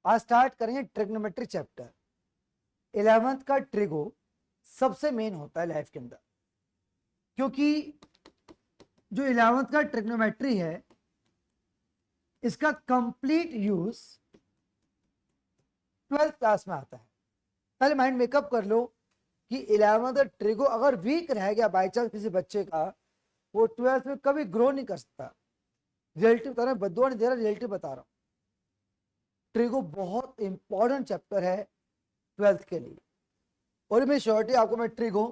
आज स्टार्ट करेंगे trigonometry chapter. 11th का ट्रिगो सबसे मेन होता है लाइफ के अंदर, क्योंकि जो 11th का ट्रिग्नोमेट्री है इसका कंप्लीट यूज 12th क्लास में आता है। पहले माइंड मेकअप कर लो कि 11th का ट्रिगो अगर वीक रह गया बाई चांस किसी बच्चे का, वो 12th में कभी ग्रो नहीं कर सकता। रिलेटिव बता रहा हूं, बद्दुआ नहीं दे रहा, रिलेटिव बता रहा हूं। ट्रिगो बहुत इंपॉर्टेंट चैप्टर है 12th के लिए, और मैं श्योरिटी आपको मैं ट्रिगो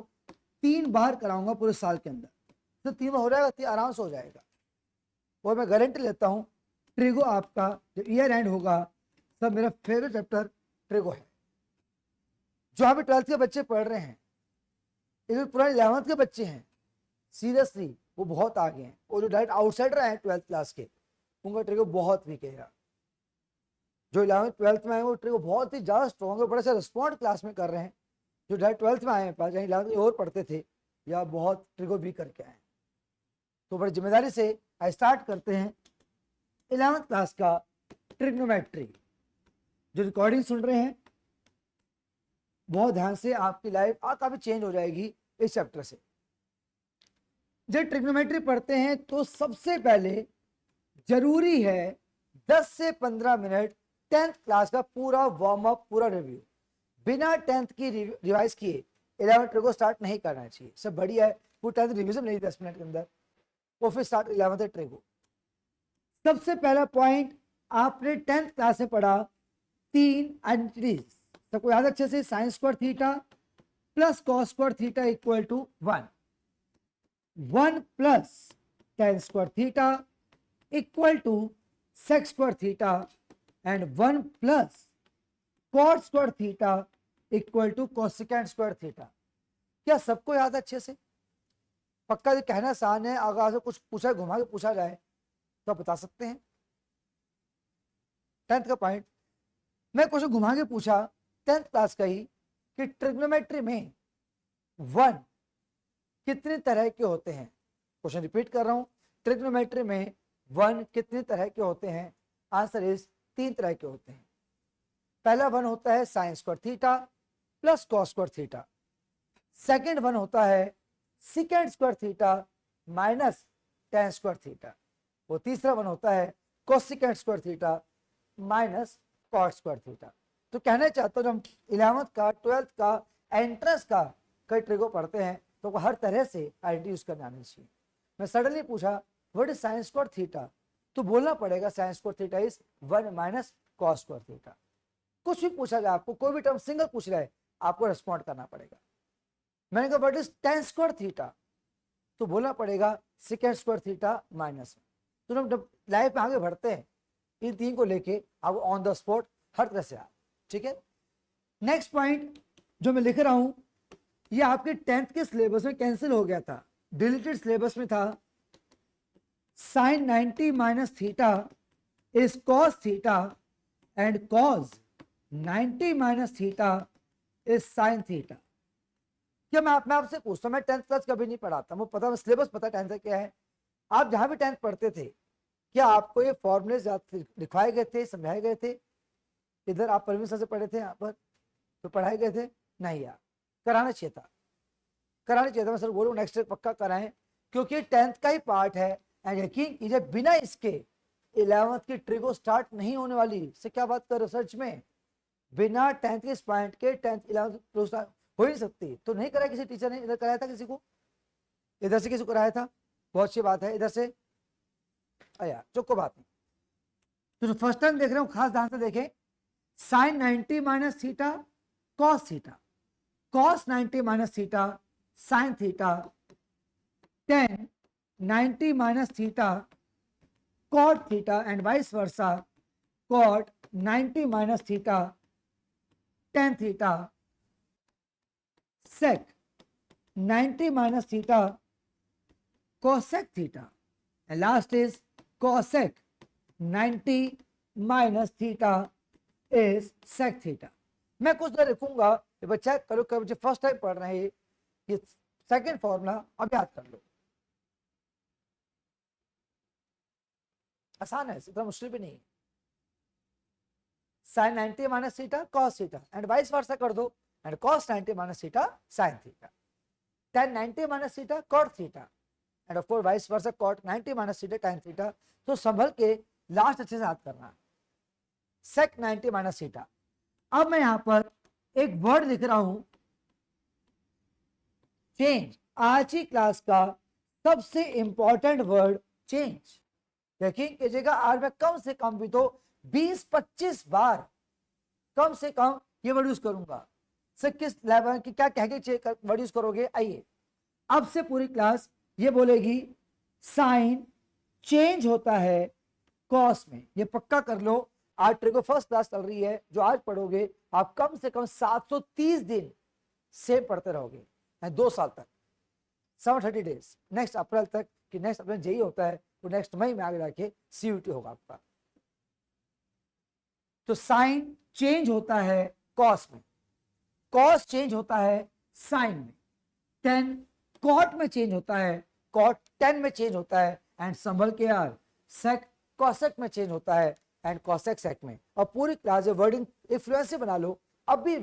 3 बार कराऊंगा पूरे साल के अंदर। तो 3 बार हो जाएगा, आराम से हो जाएगा, और मैं गारंटी लेता हूं ट्रिगो आपका जो ईयर एंड होगा, सब मेरा फेवरेट चैप्टर ट्रिगो है। जो यहाँ पे 12th के बच्चे पढ़ रहे हैं, इसमें पुराने 11th के बच्चे हैं, सीरियसली वो बहुत आगे हैं, और जो डायरेक्ट आउटसाइडर हैं 12th क्लास के, उनका ट्रिगो बहुत वीक है। जो 11th 12th में आए वो ट्रिगो बहुत ही ज्यादा स्ट्रॉन्ग है, बड़े से रिस्पॉन्ड क्लास में कर रहे हैं। जो डायरेक्ट 12th में आए हैं, चाहे 11th और पढ़ते थे, या बहुत ट्रिगो वीक करके आए। तो बड़ी जिम्मेदारी से आज स्टार्ट करते हैं 11th क्लास का ट्रिग्नोमेट्री। जो रिकॉर्डिंग सुन रहे हैं बहुत ध्यान से, आपकी लाइफ काफी चेंज हो जाएगी इस चैप्टर से। जब ट्रिग्नोमेट्री पढ़ते हैं तो सबसे पहले जरूरी है 10 से 15 मिनट 10th क्लास का पूरा वार्म अप, पूरा रिव्यू। बिना 10th की रिवाइज किए 11th ट्रिगो स्टार्ट नहीं करना चाहिए। सब बढ़िया है, वो 10th रिविजन नहीं 10 मिनट के अंदर, वो फिर स्टार्ट 11th ट्रिगो। सबसे पहला पॉइंट, आपने 10th क्लास में पढ़ा 3 आइडेंटिटीज, सबको याद अच्छे से। Sine square theta plus cos square theta equal to 1 plus tan square theta equal to sec square theta, and 1 plus cot square theta equal to cosecant square theta. क्या सबको याद है अच्छे से? पक्का ये कहना आसान है, अगर आपसे कुछ पूछा घुमा के पूछा जाए तो आप बता सकते हैं। 10th का पॉइंट मैं क्वेश्चन घुमा के पूछा 10th क्लास का ही, कि ट्रिग्नोमेट्री में 1 कितने तरह के होते हैं। क्वेश्चन रिपीट कर रहा हूं, ट्रिग्नोमेट्री में 1 कितने तरह के होते हैं? आंसर इज 3 तरह के होते हैं। पहला 1 होता है sine square theta plus cos square theta. Second 1 होता है secant square theta minus tan square theta. वो तीसरा 1 होता है cosecant square theta minus cot square theta. तो कहना चाहता हूं, जब हम 11th का 12th का एंट्रेंस का कई ट्रिगो पढ़ते हैं तो हर तरह से आइडेंटिटी यूज करना आना चाहिए। मैं सडनली पूछा what is sine square theta, तो बोलना पड़ेगा sign square theta is 1 minus cos square theta. कुछ भी पूछा जाए आपको, कोई भी टर्म सिंगल पूछ रहा है, आपको रेस्पॉन्ड करना पड़ेगा। मैंने कहा what is tan square theta, तो बोलना पड़ेगा सिकेंड स्क्वायर थीटा माइनस में। तो जब लाइफ में आगे बढ़ते हैं इन 3 को लेके आप ऑन द स्पॉट हर तरह से आप, ठीक है। नेक्स्ट पॉइंट जो मैं लिख रहा हूं, ये आपके 10th के सिलेबस में कैंसिल हो गया था, डिलीटेड सिलेबस में था। Sine 90 minus theta is cos theta, and cos 90 minus theta is sine theta. क्या मैं आपसे पूछता हूं, मैं 10th क्लास कभी नहीं पढ़ाता, मुझे पता, सिलेबस पता 10th का क्या है। आप जहां भी 10th पढ़ते थे, क्या आपको ये फॉर्मूले लिखवाए गए थे, समझाए गए थे? इधर आप परमिशन से पढ़े थे, यहाँ पर तो पढ़ाए गए थे नहीं यार, कराना चाहिए था, कराना चाहिए था। मैं सर बोलूँ नेक्स्ट ईयर पक्का कराएं, क्योंकि 10th का ही पार्ट है। एंड यकीन कीजिए बिना इसके 11th की ट्रिगो स्टार्ट नहीं होने वाली। से क्या बात कर रिसर्च में, बिना 10th के इस पॉइंट के 10th 11th हो ही नहीं सकती। तो नहीं कराया किसी टीचर ने? इधर कराया था किसी को? इधर से किसी को कराया था? बहुत अच्छी बात है। इधर से यार चुप, बात नहीं। तो फर्स्ट टाइम देख रहे हो, खास ध्यान से देखें। Sine 90 minus theta cos theta, cos 90 minus theta sine theta, tan 90 minus theta cot theta, and vice versa cot 90 minus theta tan theta, sec 90 minus theta cosec theta, and last is cosec 90 minus theta is sec theta। मैं कुछ देर लिखूंगा, ये बच्चा करो कब बच्चे first time पढ़ रहे हैं, ये सेकंड फॉर्मूला अब याद कर लो। आसान है, इतना मुश्किल भी नहीं है। sin 90 minus theta cos theta, and vice वर्सा कर दो, and cos 90 minus theta sin theta, tan 90 minus theta cot theta, end of course vice versa cot 90 minus theta tan theta. तो संभल के लास्ट अच्छे से याद करना, sec 90 माइनस थीटा। अब मैं यहां पर एक वर्ड लिख रहा हूं चेंज, आज की क्लास का सबसे इंपॉर्टेंट वर्ड चेंज। यकीन कीजिएगा आज मैं कम से कम भी तो 20-25 बार कम से कम ये वर्ड यूज करूंगा। सर किस लेवल की क्या कह के वर्ड यूज करोगे? आइए, अब से पूरी क्लास ये बोलेगी साइन चेंज होता है कॉस में। ये पक्का कर लो, आज ट्रिगो फर्स्ट क्लास चल रही है, जो आज पढ़ोगे आप कम से कम 730 दिन सेम पढ़ते रहोगे, 2 साल तक, 730 डेज, नेक्स्ट अप्रैल तक। कि नेक्स्ट अप्रैल जेई होता है, तो नेक्स्ट मई में आगे जाके सीयूटी होगा आपका। तो साइन चेंज होता है कॉस में, कॉस चेंज होता है साइन में, टेन कॉट में चेंज होता है, कॉट टेन में चेंज होता है, एंड संभल के यार सेक कॉसेक में चेंज होता है, एंड कॉसेक सेक में। और पूरी क्लास वर्डिंग इन्फ्लुएंस बना लो अब भी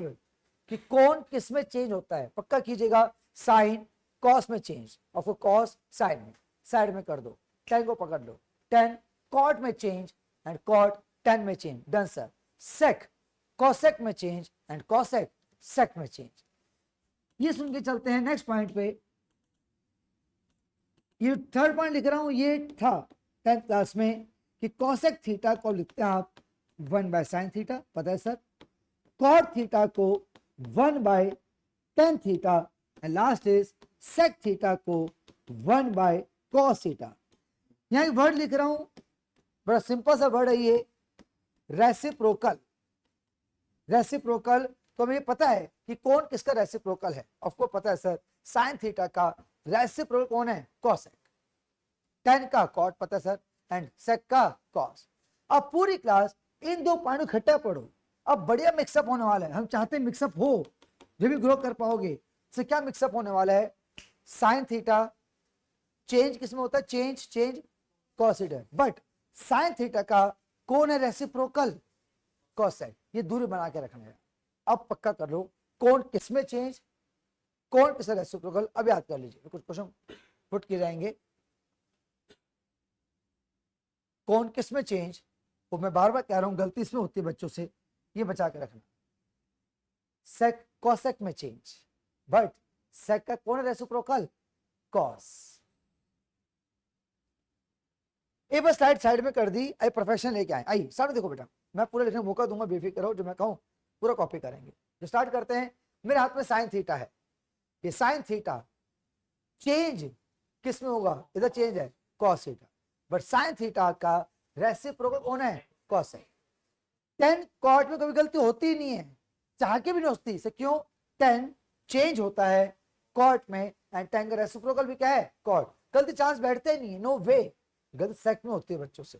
कि कौन किस में चेंज होता है, पक्का कीजिएगा। साइन कॉस में चेंज, और कॉस साइन में, साइड में कर दो, टेन को पकड़ लो, टेन कॉट में चेंज एंड कॉट टेन में change, done sir. Sec cosec में चेंज एंड कॉसेक सेक में चेंज। ये सुन के चलते हैं नेक्स्ट पॉइंट पे। ये थर्ड पॉइंट लिख रहा हूं, ये था 10th क्लास में कि कॉसेक थीटा को लिखते हैं आप 1/sin थीटा, पता है सर। कॉट थीटा को 1/tan theta, and last is sec theta को 1/cos थीटा। यहां एक वर्ड लिख रहा हूं, बड़ा सिंपल सा वर्ड है ये, रेसिप्रोकल। रेसिप्रोकल तो हमें पता है कि कौन किसका रेसिप्रोकल है, आपको पता है सर। साइन थीटा का रेसिप्रोकल कौन है? कॉसेक। टेन का कॉट पता है सर, एंड सेक का कॉस। अब पूरी क्लास इन दो पॉइंट इकट्ठा पढ़ो, अब बढ़िया मिक्सअप होने वाला है। हम चाहते हैं मिक्सअप हो, जो भी ग्रो कर पाओगे। से क्या मिक्सअप होने वाला है? साइन थीटा चेंज किसमें होता है? Change cos theta, but sine theta का कौन है रेसिप्रोकल? कॉसेक। ये दूरी बना के रखना है। अब पक्का कर लो कौन किसमें चेंज, कौन किसमें रेसिप्रोकल। अब याद कर लीजिए, कुछ क्वेश्चन पुट किए जाएंगे। कौन किसमें चेंज, वो मैं बार बार कह रहा हूं, गलती इसमें होती है बच्चों से, ये बचा के रखना। सेक कॉसेक में चेंज, बट सेक का कौन है रेसिप्रोकल? कॉस। एक बार स्लाइड साइड में कर दी, आई प्रोफेशन लेके आए। आई सामने देखो बेटा, मैं पूरा लिखने का मौका दूंगा, बेफिक्र रहो, जो मैं कहूं पूरा कॉपी करेंगे। जो स्टार्ट करते हैं, मेरे हाथ में साइन थीटा है, ये साइन थीटा चेंज किस में होगा? इधर चेंज है cos theta, but sine theta का रेसिप्रोकल कौन है? कॉस है। टेन कॉट में कभी गलती होती ही नहीं है, चाह के भी नहीं होती। से क्यों? टेन चेंज होता है कॉट में, एंड टेन का रेसिप्रोकल भी क्या है? कॉट। गलती चांस बैठते ही नहीं है, नो वे। गलती सेक में होती है बच्चों से।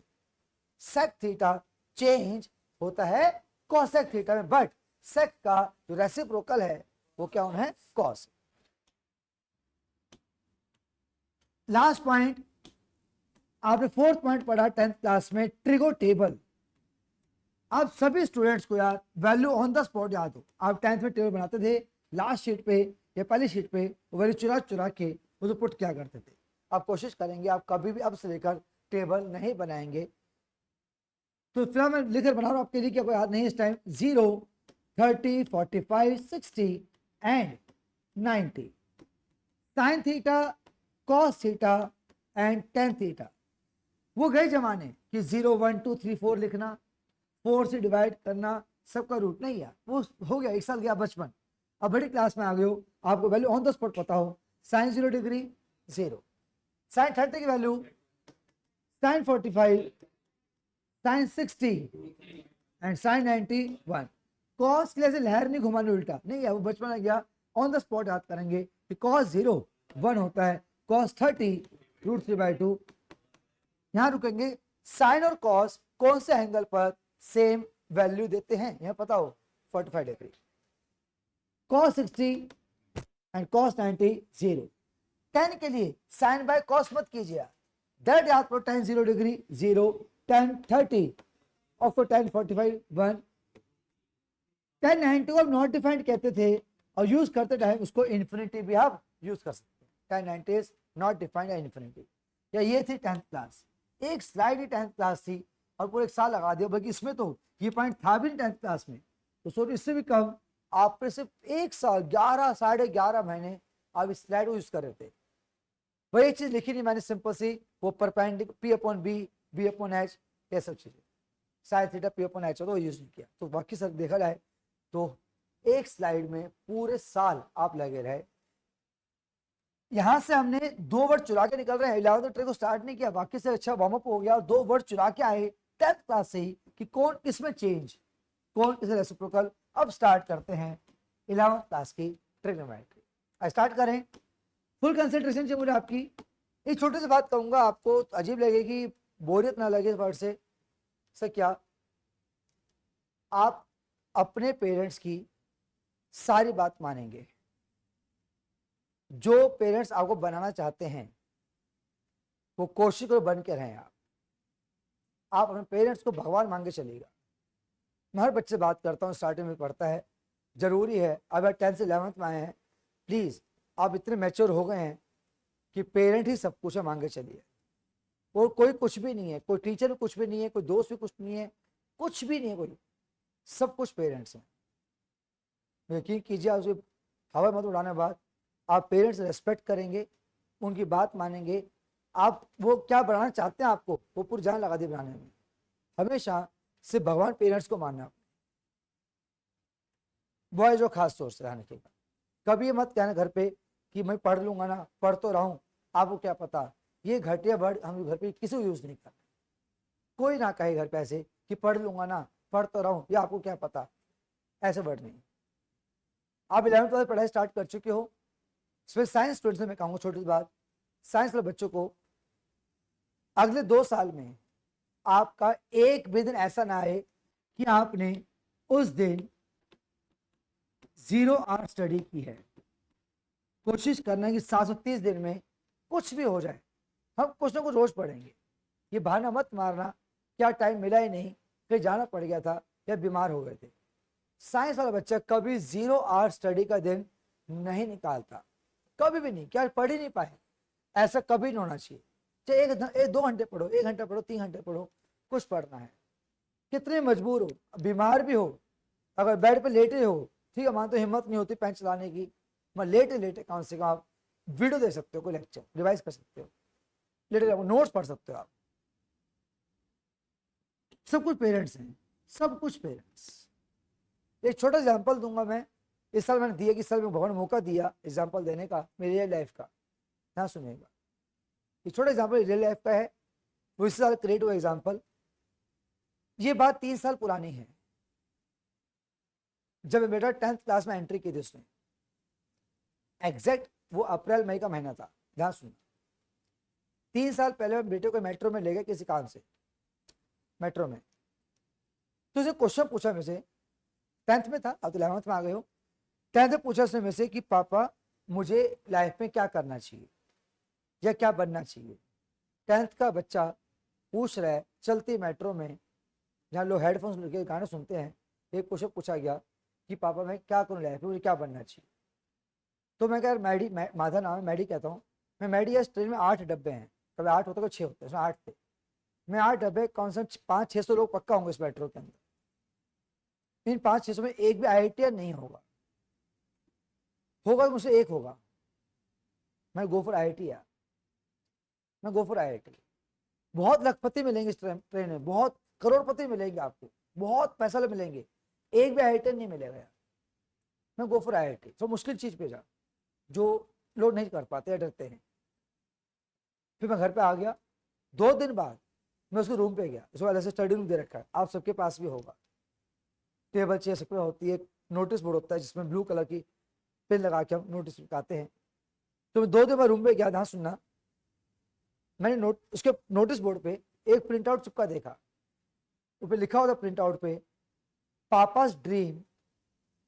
सेक थीटा चेंज होता है कॉसेक थीटा में, बट सेक का जो रेसिप्रोकल है वो क्या होना है? कॉस। लास्ट पॉइंट, आपने फोर्थ पॉइंट पढ़ा 10th क्लास में, ट्रिगो टेबल। आप सभी स्टूडेंट्स को यार वैल्यू ऑन द स्पॉट याद हो। आप 10th में टेबल बनाते थे, लास्ट शीट पे या पहली शीट पे वैल्यू चुरा चुरा के उसे पुट क्या करते थे। आप कोशिश करेंगे आप कभी भी अब से लेकर टेबल नहीं बनाएंगे। तो फिलहाल मैं लिखकर बना रहा हूं आपके लिए, क्या कोई याद नहीं इस time. 0, 30, 45, 60 and 90। Sign theta, cos theta and tan theta. वो गए जमाने कि 0, 1, 2, 3, 4 लिखना, 4 से डिवाइड करना, सबका रूट नहीं यार, वो हो गया, एक साल गया बचपन। अब बड़ी क्लास में आ गए हो, आपको वैल्यू ऑन द स्पॉट पता हो। साइन 0 डिग्री 0, साइन 30 की value, sine 45, sine 60 and sine 91। Cos के लिए लहर नहीं घुमानी उल्टा नहीं है, वो बचपन आ गया, ऑन द स्पॉट याद करेंगे कि कॉस 0 1 होता है, कॉस 30 √3/2। यहां रुकेंगे। साइन और कॉस कौन से एंगल पर सेम वैल्यू देते हैं, यहां पता हो? 45 degree. Cos 60 and cos 90 0। Ten के लिए साइन बाय कॉस मत कीजिए, दैट याद करो। टेन 0 डिग्री 0, टेन 30, और 10 45 1, 1090 को नॉट डिफाइंड कहते थे और यूज करते टाइम उसको इन्फिनिटी भी आप यूज कर सकते हैं। 1090 इज नॉट डिफाइंड या इन्फिनिटी। या ये थी 10th क्लास, एक स्लाइड ही 10th क्लास थी और पूरे एक साल लगा दिया, बल्कि इसमें तो ये पॉइंट था भी नहीं 10th क्लास में, तो सोचो इससे भी कम आपने सिर्फ एक साल 11 साढ़े 11 महीने आप इस स्लाइड को यूज कर रहे थे। वही चीज लिखी नहीं मैंने सिंपल सी, वो perpendicular P upon B, B upon H, ये सब चीजें sine theta P upon H, तो यूज नहीं किया। तो बाकी सब देखा जाए तो एक स्लाइड में पूरे साल आप लगे रहे। यहां से हमने 2 वर्ड चुरा के निकल रहे हैं, 11th ट्रिक को स्टार्ट नहीं किया, बाकी से अच्छा वार्म अप हो गया और 2 वर्ड चुरा के आए 10th क्लास से ही कि कौन किसमें चेंज, कौन किस रेसिप्रोकल। अब स्टार्ट करते हैं 11th क्लास की ट्रिग्नोमेट्री। स्टार्ट करें, फुल कंसंट्रेशन चाहिए मुझे आपकी। एक छोटी सी बात कहूंगा, आपको अजीब लगेगी, बोरियत ना लगे इस वर्ड से। सर क्या आप अपने पेरेंट्स की सारी बात मानेंगे? जो पेरेंट्स आपको बनाना चाहते हैं वो कोशिश करो बन के रहें। आप अपने पेरेंट्स को भगवान मान के चलिएगा। मैं हर बच्चे से बात करता हूँ, स्टार्टिंग में पढ़ता है, जरूरी है अब 10th से 11th में आए हैं, प्लीज आप इतने मैच्योर हो गए हैं कि पेरेंट ही सब कुछ है, मान के चलिए। और कोई कुछ भी नहीं है, कोई टीचर भी कुछ भी नहीं है, कोई दोस्त भी कुछ नहीं है, कुछ भी नहीं है, कोई सब कुछ पेरेंट्स हैं। यकीन कीजिए, आप हवा मत उड़ाने बाद आप पेरेंट्स रेस्पेक्ट करेंगे, उनकी बात मानेंगे, आप वो क्या बनाना चाहते हैं आपको वो पूरी जान लगा दी बनाने में। हमेशा सिर्फ भगवान पेरेंट्स को मानना, वो है जो खास सोच रहने के बाद। कभी ये मत कहना घर पे कि मैं पढ़ लूंगा ना, पढ़ तो रहा हूँ, आपको क्या पता। ये घटिया वर्ड हम घर पे किसी को यूज नहीं करते। कोई ना कहे घर पे ऐसे कि पढ़ लूंगा ना, पढ़ तो रहा हूँ, ये आपको क्या पता, ऐसे वर्ड नहीं। आप 11th क्लास पढ़ाई स्टार्ट कर चुके हो। साइंस स्टूडेंट्स में कहूँगा छोटी बात, साइंस वाले बच्चों को अगले 2 साल में आपका एक भी दिन ऐसा ना आए कि आपने उस दिन 0 आवर स्टडी की है। कोशिश करना कि 730 दिन में कुछ भी हो जाए, हम कुछ ना कुछ रोज पढ़ेंगे। ये बहाना मत मारना क्या टाइम मिला ही नहीं, कहीं जाना पड़ गया था या बीमार हो गए थे। साइंस वाला बच्चा कभी 0 आवर स्टडी का दिन नहीं निकालता, कभी भी नहीं, क्या पढ़ ही नहीं पाए, ऐसा कभी नहीं होना चाहिए। चाहे 2 घंटे पढ़ो, 1 घंटा पढ़ो, 3 घंटे पढ़ो, कुछ पढ़ना है। कितने मजबूर हो, बीमार भी हो, अगर बेड पे लेटे हो, ठीक है, मान तो हिम्मत नहीं होती पेन चलाने की, मैं लेटे लेटे कम से कम आप वीडियो देख सकते हो, कोई लेक्चर रिवाइज कर सकते हो, लेटे नोट्स पढ़ सकते हो आप। सब कुछ पेरेंट्स हैं, सब कुछ पेरेंट्स। एक छोटा एग्जाम्पल दूंगा मैं, इस साल मैंने दिया कि साल में भगवान मौका दिया एग्जाम्पल देने का मेरी रियल लाइफ का, ध्यान सुनिएगा। ये छोटा एग्जाम्पल रियल लाइफ का है, वो इस साल क्रिएट हुआ एग्जाम्पल। ये बात 3 साल पुरानी है, जब बेटा 10th क्लास में एंट्री की थी उसने, एग्जैक्ट वो अप्रैल मई का महीना था, ध्यान सुनना। 3 साल पहले मैं बेटे को मेट्रो में ले गया किसी काम से, मेट्रो में, तो उसे क्वेश्चन पूछा मेरे से, 10th में था, अब तो 11th में आ गए हो। 10th में पूछा उसने मेरे से कि पापा मुझे लाइफ में क्या करना चाहिए या क्या बनना चाहिए। 10th का बच्चा पूछ रहा है चलती मेट्रो में, जहाँ लोग हेडफोन्स लेके गाने सुनते हैं, एक क्वेश्चन पूछा गया कि पापा मैं क्या करूँ लाइफ में, मुझे क्या बनना चाहिए। तो मैं कह मैडी, माधा नाम है, मैडी कहता हूँ मैं। मैडी या ट्रेन में 8 डब्बे हैं, कभी 8 होते कभी 6 होते हैं, उसमें 8 थे। मैं 8 डब्बे, कौन से 500-600 लोग पक्का होंगे इस मेट्रो के अंदर। इन 500-600 में एक भी IIT नहीं होगा, होगा तो मुझसे एक होगा। मैं गो फॉर IIT यार, मैं गो फॉर IIT। बहुत लखपति मिलेंगे इस ट्रेन में, बहुत करोड़पति मिलेंगे आपको, बहुत पैसा मिलेंगे, एक भी IIT नहीं मिलेगा यार। मैं गो फॉर IIT। तो मुश्किल चीज पे जा, जो लोग नहीं कर पाते या डरते हैं। फिर मैं घर पे आ गया, 2 दिन बाद मैं उसके रूम पे गया, उसको अलग से स्टडी रूम दे रखा है, आप सबके पास भी होगा, टेबल चेयर सब पे होती है, नोटिस बोर्ड होता है जिसमें ब्लू कलर की पेन लगा के हम नोटिस लिखाते हैं। तो मैं 2 दिन बाद रूम पे गया, ध्यान सुनना, मैंने उसके नोटिस बोर्ड पे एक प्रिंट आउट चिपका देखा, उस पर लिखा होता प्रिंट आउट पे पापास ड्रीम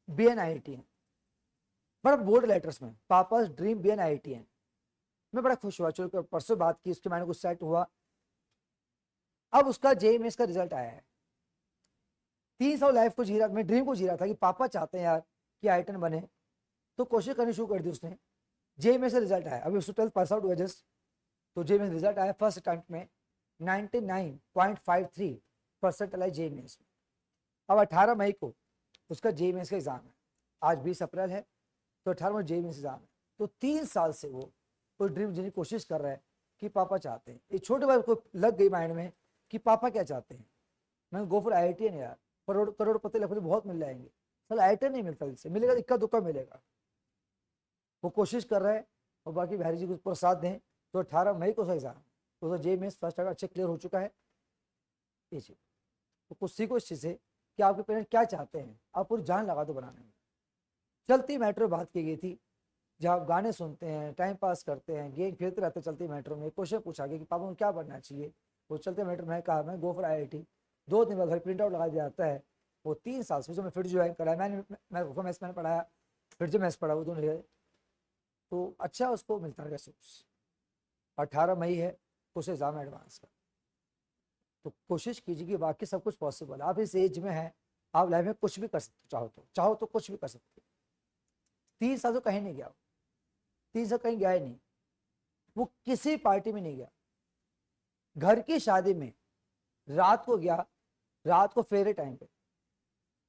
BNIITN, बड़ा बोल्ड लेटर्स में, पापास ड्रीम BNIITN। मैं बड़ा खुश हुआ, चलो परसों बात की, उसके मैंने कुछ सेट हुआ। अब उसका JEE में इसका रिजल्ट आया है, 3 साल लाइफ को जी रहा, मैं ड्रीम को जी रहा था कि पापा चाहते हैं यार कि आई10 बने, तो कोशिश करनी शुरू कर दी उसने। जे में से रिजल्ट आया, अभी उसको 12th पास आउट हुआ जस्ट, तो जे में रिजल्ट आया फर्स्ट अटेम्प्ट में 99.53% आया जे में। अब 18 मई को उसका जे में का एग्जाम है, आज 20 अप्रैल है, तो 18 में जे में एग्जाम है। तो 3 साल से वो ड्रीम जीने की कोशिश कर रहा है कि पापा चाहते हैं। एक छोटे भाई को लग गई माइंड में कि पापा क्या चाहते हैं, मैं गो फॉर IIT है यार, करोड़पति लखपति बहुत मिल जाएंगे, सर IIT नहीं मिलता, इससे मिलेगा इक्का दुक्का मिलेगा। वो कोशिश कर रहा है, और बाकी बिहारी जी को प्रसाद दें तो 18 मई को एग्जाम, तो जे में फर्स्ट अच्छे क्लियर हो चुका है ये चीज। तो कुछ सीखो इस चीज से कि आपके पेरेंट्स क्या चाहते हैं, आप पूरी जान लगा दो बनाने में। चलती मेट्रो बात की गई थी, जब आप गाने सुनते हैं, टाइम पास करते हैं, गेम खेलते रहते चलती मेट्रो में, क्वेश्चन पूछा गया कि पापा को क्या बनना चाहिए, वो चलते मेट्रो में कहा मैं गो फॉर IIT। 2 दिन बाद घर प्रिंट आउट लगा दिया जाता है। वो 3 साल से मैं फिर ज्वाइन करा, मैंने पढ़ाया, फिर जो मैथ्स पढ़ा वो दोनों ले, तो अच्छा उसको मिलता है सोर्स। 18 मई है, कुछ एग्जाम एडवांस का, तो कोशिश कीजिए कि बाकी सब कुछ पॉसिबल है। आप इस एज में हैं, आप लाइफ में कुछ भी कर सकते हो, चाहो तो कुछ भी कर सकते हो। 3 साल तो कहीं नहीं गया, 3 साल कहीं गया ही नहीं, वो किसी पार्टी में नहीं गया, घर की शादी में रात को गया, रात को फेरे टाइम पे,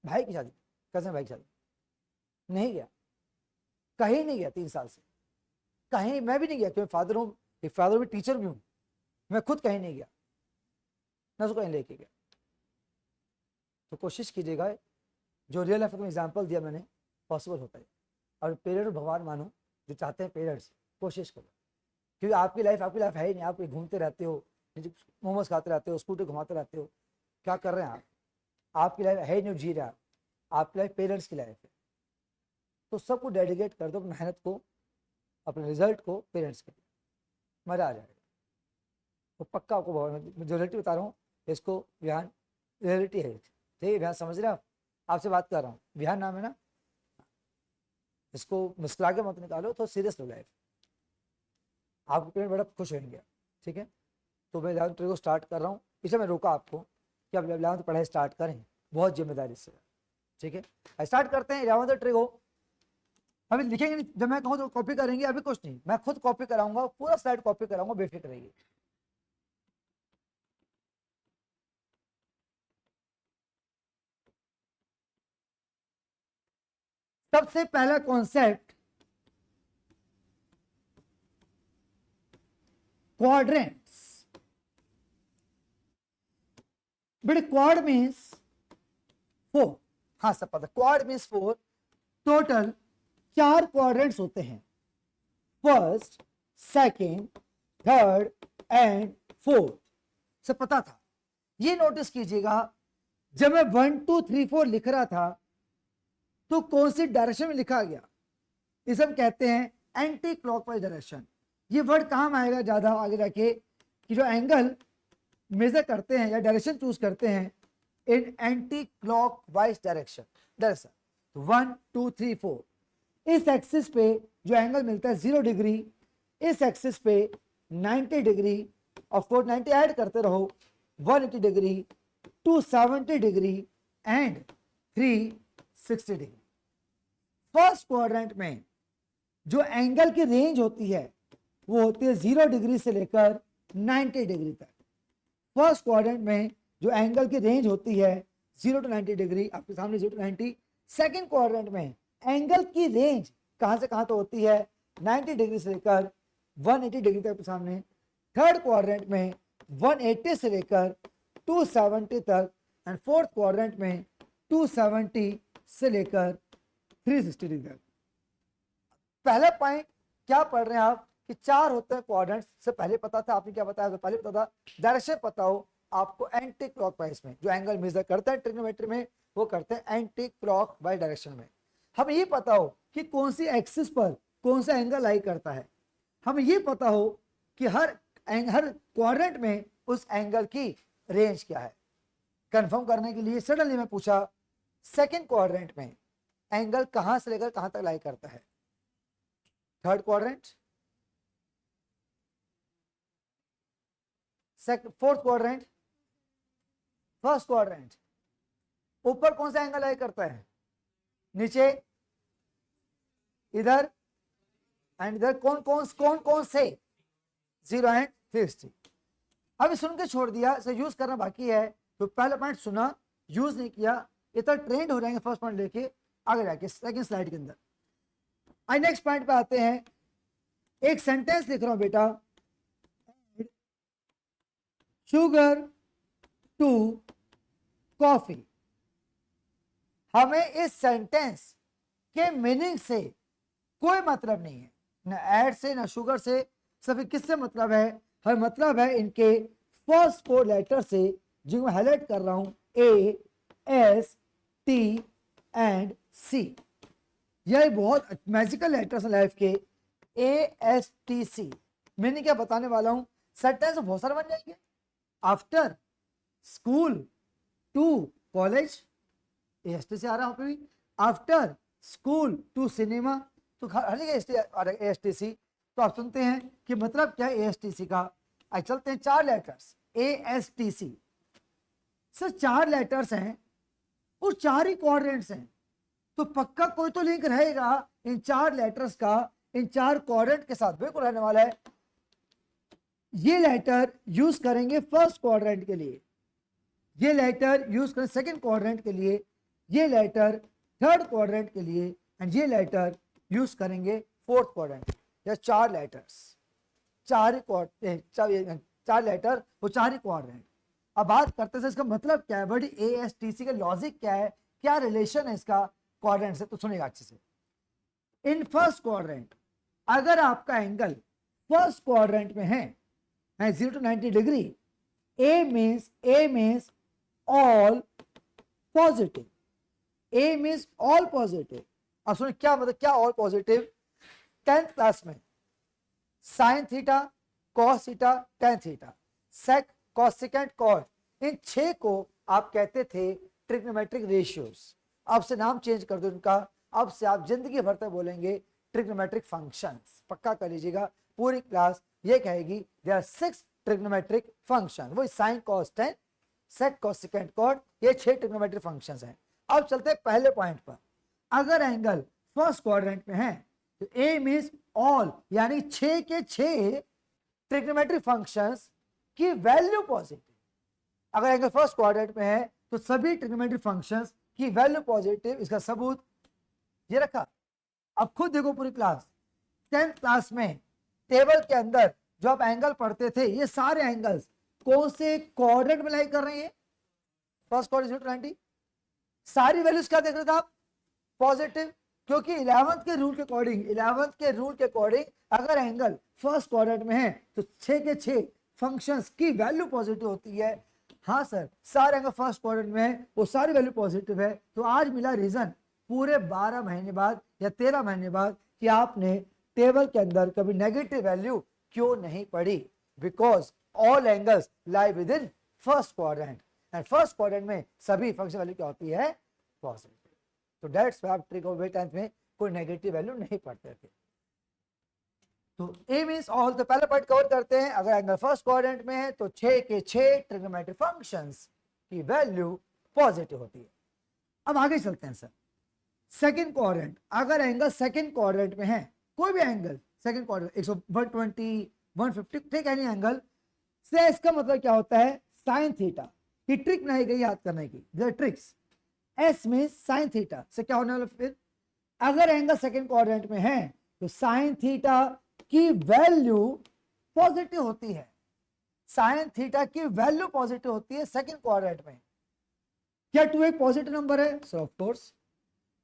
भाई की शादी, कजन भाई की शादी, नहीं गया, कहीं नहीं गया 3 साल से, कहीं मैं भी नहीं गया, क्योंकि फादर हूँ, एक फादर भी टीचर भी हूँ, मैं खुद कहीं नहीं गया, ना उसको कहीं लेके गया। तो कोशिश कीजिएगा, जो रियल लाइफ में एग्जाम्पल दिया मैंने, पॉसिबल होता है। और पेरेंट्स भगवान मानो, जो चाहते हैं पेरेंट्स, कोशिश करो, क्योंकि आपकी लाइफ है ही नहीं, आप घूमते रहते हो, मोमोज खाते रहते हो, स्कूटर घुमाते रहते हो, क्या कर रहे हैं आप, आपकी लाइफ है ही नहीं, जी रहे हैं आपकी लाइफ पेरेंट्स की लाइफ है। तो सबको डेडिकेट कर दो मेहनत को, अपने रिजल्ट को पेरेंट्स के लिए, मजा आ जाएगा। तो पक्का आपको जो रियलिटी बता रहा हूँ, इसको विहान रियलिटी है, ठीक है विहान, समझ रहे हैं आप, आपसे बात कर रहा हूँ, विहान नाम है ना, इसको मुस्कुरा के मत निकालो, तो सीरियस लो लाइफ, आपके पेरेंट बड़ा खुश होंगे, ठीक है। तो मैं 11th को स्टार्ट कर रहा हूँ, इसलिए मैं रोका आपको कि आप 11th पढ़ाई स्टार्ट करें, बहुत जिम्मेदारी से, ठीक है। स्टार्ट करते हैं 11th ट्रिक हो। अभी लिखेंगे नहीं, जब मैं कहूँ तो कॉपी करेंगे, अभी कुछ नहीं, मैं खुद कॉपी कराऊंगा, पूरा स्लाइड कॉपी कराऊंगा, बेफिक्र रहिए। सबसे पहला कॉन्सेप्ट, क्वाड्रेंट्स। बेटे क्वाड मीन्स 4, हाँ सब पता, क्वाड मीन्स 4, टोटल 4 क्वाड्रेंट्स होते हैं, first, second, third and fourth, सब पता था। ये नोटिस कीजिएगा, जब मैं 1 2 3 4 लिख रहा था, तो कौन सी डायरेक्शन में लिखा गया, इसे हम कहते हैं एंटी क्लॉकवाइज डायरेक्शन। ये वर्ड कहां आएगा ज्यादा आगे जाके, कि जो एंगल मेजर करते हैं या डायरेक्शन चूज करते हैं इन एंटी क्लॉकवाइज डायरेक्शन। दरअसल 1 2 3 4 इस एक्सिस पे जो एंगल मिलता है 0 डिग्री, इस एक्सिस पे 90 डिग्री, ऑफ कोर्स 90 ऐड करते रहो, 180 degree, 270 degree and 360 degree. First quadrant में जो एंगल की रेंज होती है वो होती है 0 डिग्री से लेकर 90 डिग्री तक। फर्स्ट क्वाड्रेंट में जो एंगल की रेंज होती है 0 to 90 डिग्री, आपके सामने 0 to 90। सेकेंड क्वाड्रेंट में एंगल की रेंज कहां से कहां तक होती है, 90 डिग्री से लेकर 180 डिग्री तक सामने। थर्ड क्वाड्रेंट में 180 से लेकर 270 तक, एंड फोर्थ क्वाड्रेंट में 270 से लेकर 360 डिग्री तक। पहला पॉइंट क्या पढ़ रहे हैं आप, कि 4 होते हैं क्वाड्रेंट्स, से पहले पता था, आपने क्या बताया तो पहले पता था। डायरेक्शन पता हो आपको, एंटी क्लॉकवाइज में जो एंगल मेजर करते हैं ट्रिग्नोमेट्री में, वो करते हैं एंटी क्लॉकवाइज डायरेक्शन में। हमें ये पता हो कि कौन सी एक्सिस पर कौन सा एंगल लाई करता है, हमें ये पता हो कि हर क्वाड्रेंट में उस एंगल की रेंज क्या है। कंफर्म करने के लिए सडनली मैं पूछा, सेकेंड क्वाड्रेंट में एंगल कहां से लेकर कहां तक लाई करता है, third quadrant, fourth quadrant, first quadrant, ऊपर कौन सा एंगल लाई करता है, नीचे, इधर एंड इधर, कौन कौन से, 0 एंड 360। अभी सुन के छोड़ दिया, इसे यूज करना बाकी है। तो पहला पॉइंट सुना, यूज नहीं किया, इतना ट्रेंड हो जाएंगे फर्स्ट पॉइंट लेके आगे जाके सेकंड स्लाइड के अंदर। आई नेक्स्ट पॉइंट पे आते हैं। एक सेंटेंस लिख रहा हूं बेटा, शुगर टू कॉफी। हमें इस सेंटेंस के मीनिंग से कोई मतलब नहीं है, ना ऐड से ना शुगर से, सिर्फ किससे मतलब है, हर मतलब है इनके फर्स्ट 4 लेटर से, जो मैं हाईलाइट कर रहा हूं, ए एस टी एंड सी। यह बहुत मैजिकल लेटर्स हैं लाइफ के, ए एस टी सी। मैंने क्या बताने वाला हूं, सेंटेंस बहुत सारे बन जाएंगे। After school to college, A S T C आ रहा है भी। आफ्टर स्कूल टू सिनेमा, तो हर जगह ए एस टी सी। तो आप सुनते हैं कि मतलब क्या है ए एस टी सी का। आज चलते हैं 4 letters, A S T C. Sir 4 letters हैं और 4 ही क्वाड्रेंट्स हैं, तो पक्का कोई तो लिंक रहेगा इन 4 लेटर्स का इन 4 क्वाड्रेंट के साथ, बिल्कुल रहने वाला है। ये लेटर यूज करेंगे फर्स्ट क्वाड्रेंट के लिए, ये लेटर यूज करें सेकंड क्वाड्रेंट के लिए, ये लेटर थर्ड क्वाड्रेंट के लिए, एंड ये लेटर यूज करेंगे फोर्थ क्वाड्रेंट। या 4 लेटर्स, 4 लेटर, वो 4 ही क्वाड्रेंट। अब बात करते हैं इसका मतलब क्या है, बड़ी ए एस टी सी का लॉजिक क्या है, क्या रिलेशन है इसका क्वाड्रेंट से, तो सुनेगा अच्छे से। इन फर्स्ट क्वाड्रेंट, अगर आपका एंगल फर्स्ट क्वाड्रेंट में है 0 to 90 degree, A means all positive, A means all positive. अब सुनिए क्या मतलब, क्या ऑल पॉजिटिव। 10th क्लास में sine theta, cos theta, tan theta, sec, cosecant, cot, इन 6 को आप कहते थे ट्रिग्नोमेट्रिक रेशियोज। अब से नाम चेंज कर दो इनका, अब से आप जिंदगी भर तक बोलेंगे ट्रिग्नोमेट्रिक फंक्शंस। पक्का कर लीजिएगा, पूरी क्लास ये कहेगी देयर आर 6 ट्रिग्नोमेट्रिक फंक्शन। वही साइन कॉस टेन, सेक कॉसेकेंट कॉट, ये 6 ट्रिग्नोमेट्रिक फंक्शंस हैं। अब चलते हैं पहले पॉइंट पर। अगर एंगल फर्स्ट क्वाड्रेंट में है तो ए मीन्स ऑल, यानी 6 के 6 ट्रिग्नोमेट्रिक फंक्शंस की वैल्यू पॉजिटिव। अगर एंगल फर्स्ट क्वाड्रेंट में है तो सभी ट्रिग्नोमेट्रिक फंक्शंस की वैल्यू पॉजिटिव। इसका सबूत ये रखा। अब खुद देखो पूरी क्लास, 10th क्लास में टेबल के अंदर जो आप एंगल पढ़ते थे, ये सारे एंगल्स कौन से क्वाड्रेंट में लाई कर रहे हैं, फर्स्ट क्वाड्रेंट 90। सारी वैल्यूज क्या देख रहे थे आप, पॉजिटिव, क्योंकि 11th के रूल के अकॉर्डिंग अगर एंगल फर्स्ट क्वाड्रेंट में है तो 6 के 6 फंक्शंस की वैल्यू पॉजिटिव होती है। हाँ सर, सारे एंगल फर्स्ट क्वाड्रेंट में है, वो सारी वैल्यू पॉजिटिव है। तो आज मिला रीजन पूरे 12 महीने बाद या 13 महीने बाद कि आपने टेबल के अंदर कभी नेगेटिव वैल्यू क्यों नहीं पढ़ी, because all angles lie with in first quadrant, and first quadrant में सभी फंक्शन वैल्यू क्या होती है, पॉजिटिव। तो दैट्स व्हाई आप ट्रिग्नोमेट्री 10th में कोई नेगेटिव वैल्यू नहीं पढ़ते थे। तो ए मींस ऑल, तो पहला पार्ट कवर करते हैं। अगर एंगल फर्स्ट क्वाड्रेंट में है तो 6 के 6 ट्रिग्नोमेट्रिक फंक्शंस की वैल्यू पॉजिटिव होती है। अब आगे चलते हैं सर, सेकंड क्वाड्रेंट। अगर एंगल सेकंड क्वाड्रेंट में है, कोई भी एंगल सेकंड क्वाड्रेंट 120, 150, ठीक है, एनी एंगल से, इसका मतलब क्या होता है, साइन थीटा की ट्रिक नहीं गई याद करने की, ट्रिक्स। एस में साइन थीटा से क्या होने वाला, फिर अगर एंगल सेकंड क्वाड्रेंट में है तो साइन थीटा की वैल्यू पॉजिटिव होती है। साइन थीटा की वैल्यू पॉजिटिव होती है सेकंड क्वाड्रेंट में। क्या 2 एक पॉजिटिव नंबर है, सो ऑफ कोर्स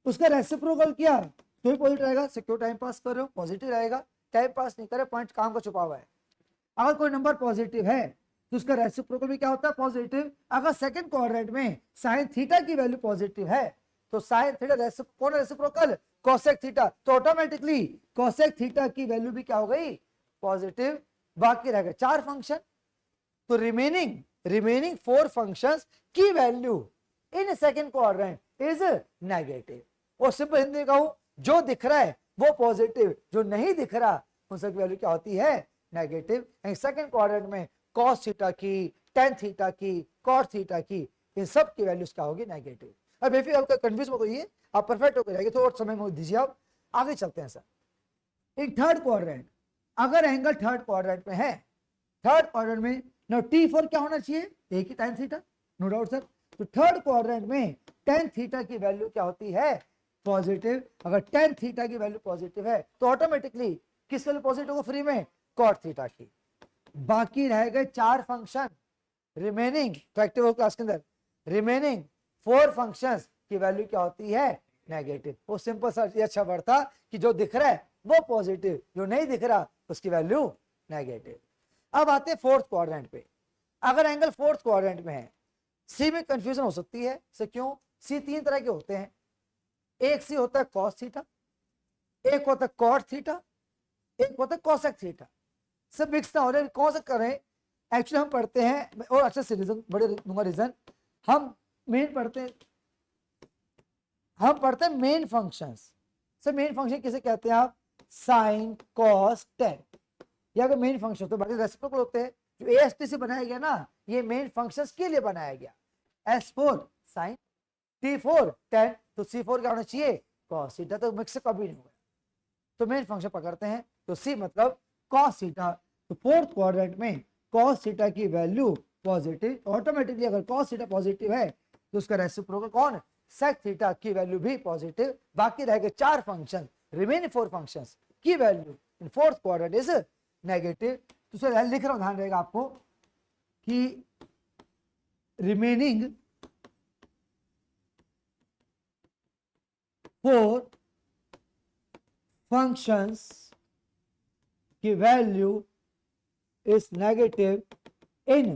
उसका रेसिप्रोकल किया तो ही पॉजिटिव रहेगा। सिक्योर टाइम पास कर रहे हो, पॉजिटिव रहेगा। टाइम पास नहीं करे, पॉइंट काम का छुपा हुआ है। अगर कोई नंबर पॉजिटिव है तो उसका रेसिप्रोकल भी क्या होता है, पॉजिटिव। अगर सेकंड क्वाड्रेंट में साइन थीटा की वैल्यू पॉजिटिव है तो साइन थीटा कौन रेसिप्रोकल, कोसेक थीटा, तो ऑटोमेटिकली कोसेक थीटा की वैल्यू भी क्या हो गई, पॉजिटिव। बाकी रह गए 4 फंक्शन, तो रिमेनिंग 4 फंक्शंस की value in second quadrant is negative. और सिंपल हिंदी कहूं, जो दिख रहा है वो पॉजिटिव, जो नहीं दिख रहा उन सबकी वैल्यू क्या होती है, नेगेटिव। सेकंड क्वाड्रेंट में कॉस थीटा की, टेन थीटा की, कॉट थीटा की, इन सब की वैल्यूज क्या होगी, नेगेटिव। अब बेफिक्र आपका कंफ्यूज मत होइए, आप परफेक्ट होकर जाएंगे, थोड़ा समय में दीजिए आप, आगे चलते हैं सर। इन थर्ड क्वाड्रेंट, अगर एंगल थर्ड क्वाड्रेंट में है, थर्ड क्वाड्रेंट में ना T4 क्या होना चाहिए, एक ही tan theta, no doubt sir. तो थर्ड क्वाड्रेंट में tan थीटा की वैल्यू क्या होती है, पॉजिटिव। अगर tan थीटा की वैल्यू पॉजिटिव है तो ऑटोमेटिकली किस वैल्यू पॉजिटिव होगा फ्री में, cot थीटा की। बाकी रह गए 4 फंक्शन रिमेनिंग, तो एक्टिव हो क्लास के अंदर रिमेनिंग 4 फंक्शंस की वैल्यू क्या होती है, नेगेटिव। वो सिंपल सा ये अच्छा बढ़ता कि जो दिख रहा है वो पॉजिटिव, जो नहीं दिख रहा उसकी वैल्यू नेगेटिव। अब आते हैं फोर्थ क्वाड्रेंट पे। अगर एंगल फोर्थ क्वाड्रेंट में है, सी में कंफ्यूजन हो सकती है से क्यों, सी 3 तरह के होते हैं, एक सी होता है cos थीटा, एक होता है cot थीटा, एक होता है cosec थीटा। सब मिक्स ना हो रहे, कौन सा करें, एक्चुअली हम पढ़ते हैं और अच्छा से रीजन बड़े दूंगा रीजन, हम मेन पढ़ते हैं, हम पढ़ते हैं मेन फंक्शंस। सब मेन फंक्शन किसे कहते हैं आप, साइन कॉस टेन, या अगर मेन फंक्शन तो बाकी रेसिप्रोकल होते हैं। जो एएसटी से बनाया गया ना, ये मेन फंक्शंस के लिए बनाया गया, S4 साइन, T4 टेन, तो C4 क्या होना चाहिए, कॉस थीटा, तो मिक्स कभी नहीं हुआ, तो मेन फंक्शन पकड़ते हैं, तो C मतलब कॉस थीटा। तो फोर्थ क्वाड्रेंट में कॉस थीटा की वैल्यू पॉजिटिव, ऑटोमेटिकली अगर कॉस थीटा पॉजिटिव है तो उसका रेसिप्रोकल कौन, सेक थीटा की वैल्यू भी पॉजिटिव। बाकी रह गए 4 फंक्शन, रिमेनिंग 4 फंक्शंस की value in fourth quadrant is negative. तो सर लिख रहा हूं, ध्यान रहेगा आपको कि रिमेनिंग 4 फंक्शंस की value is negative in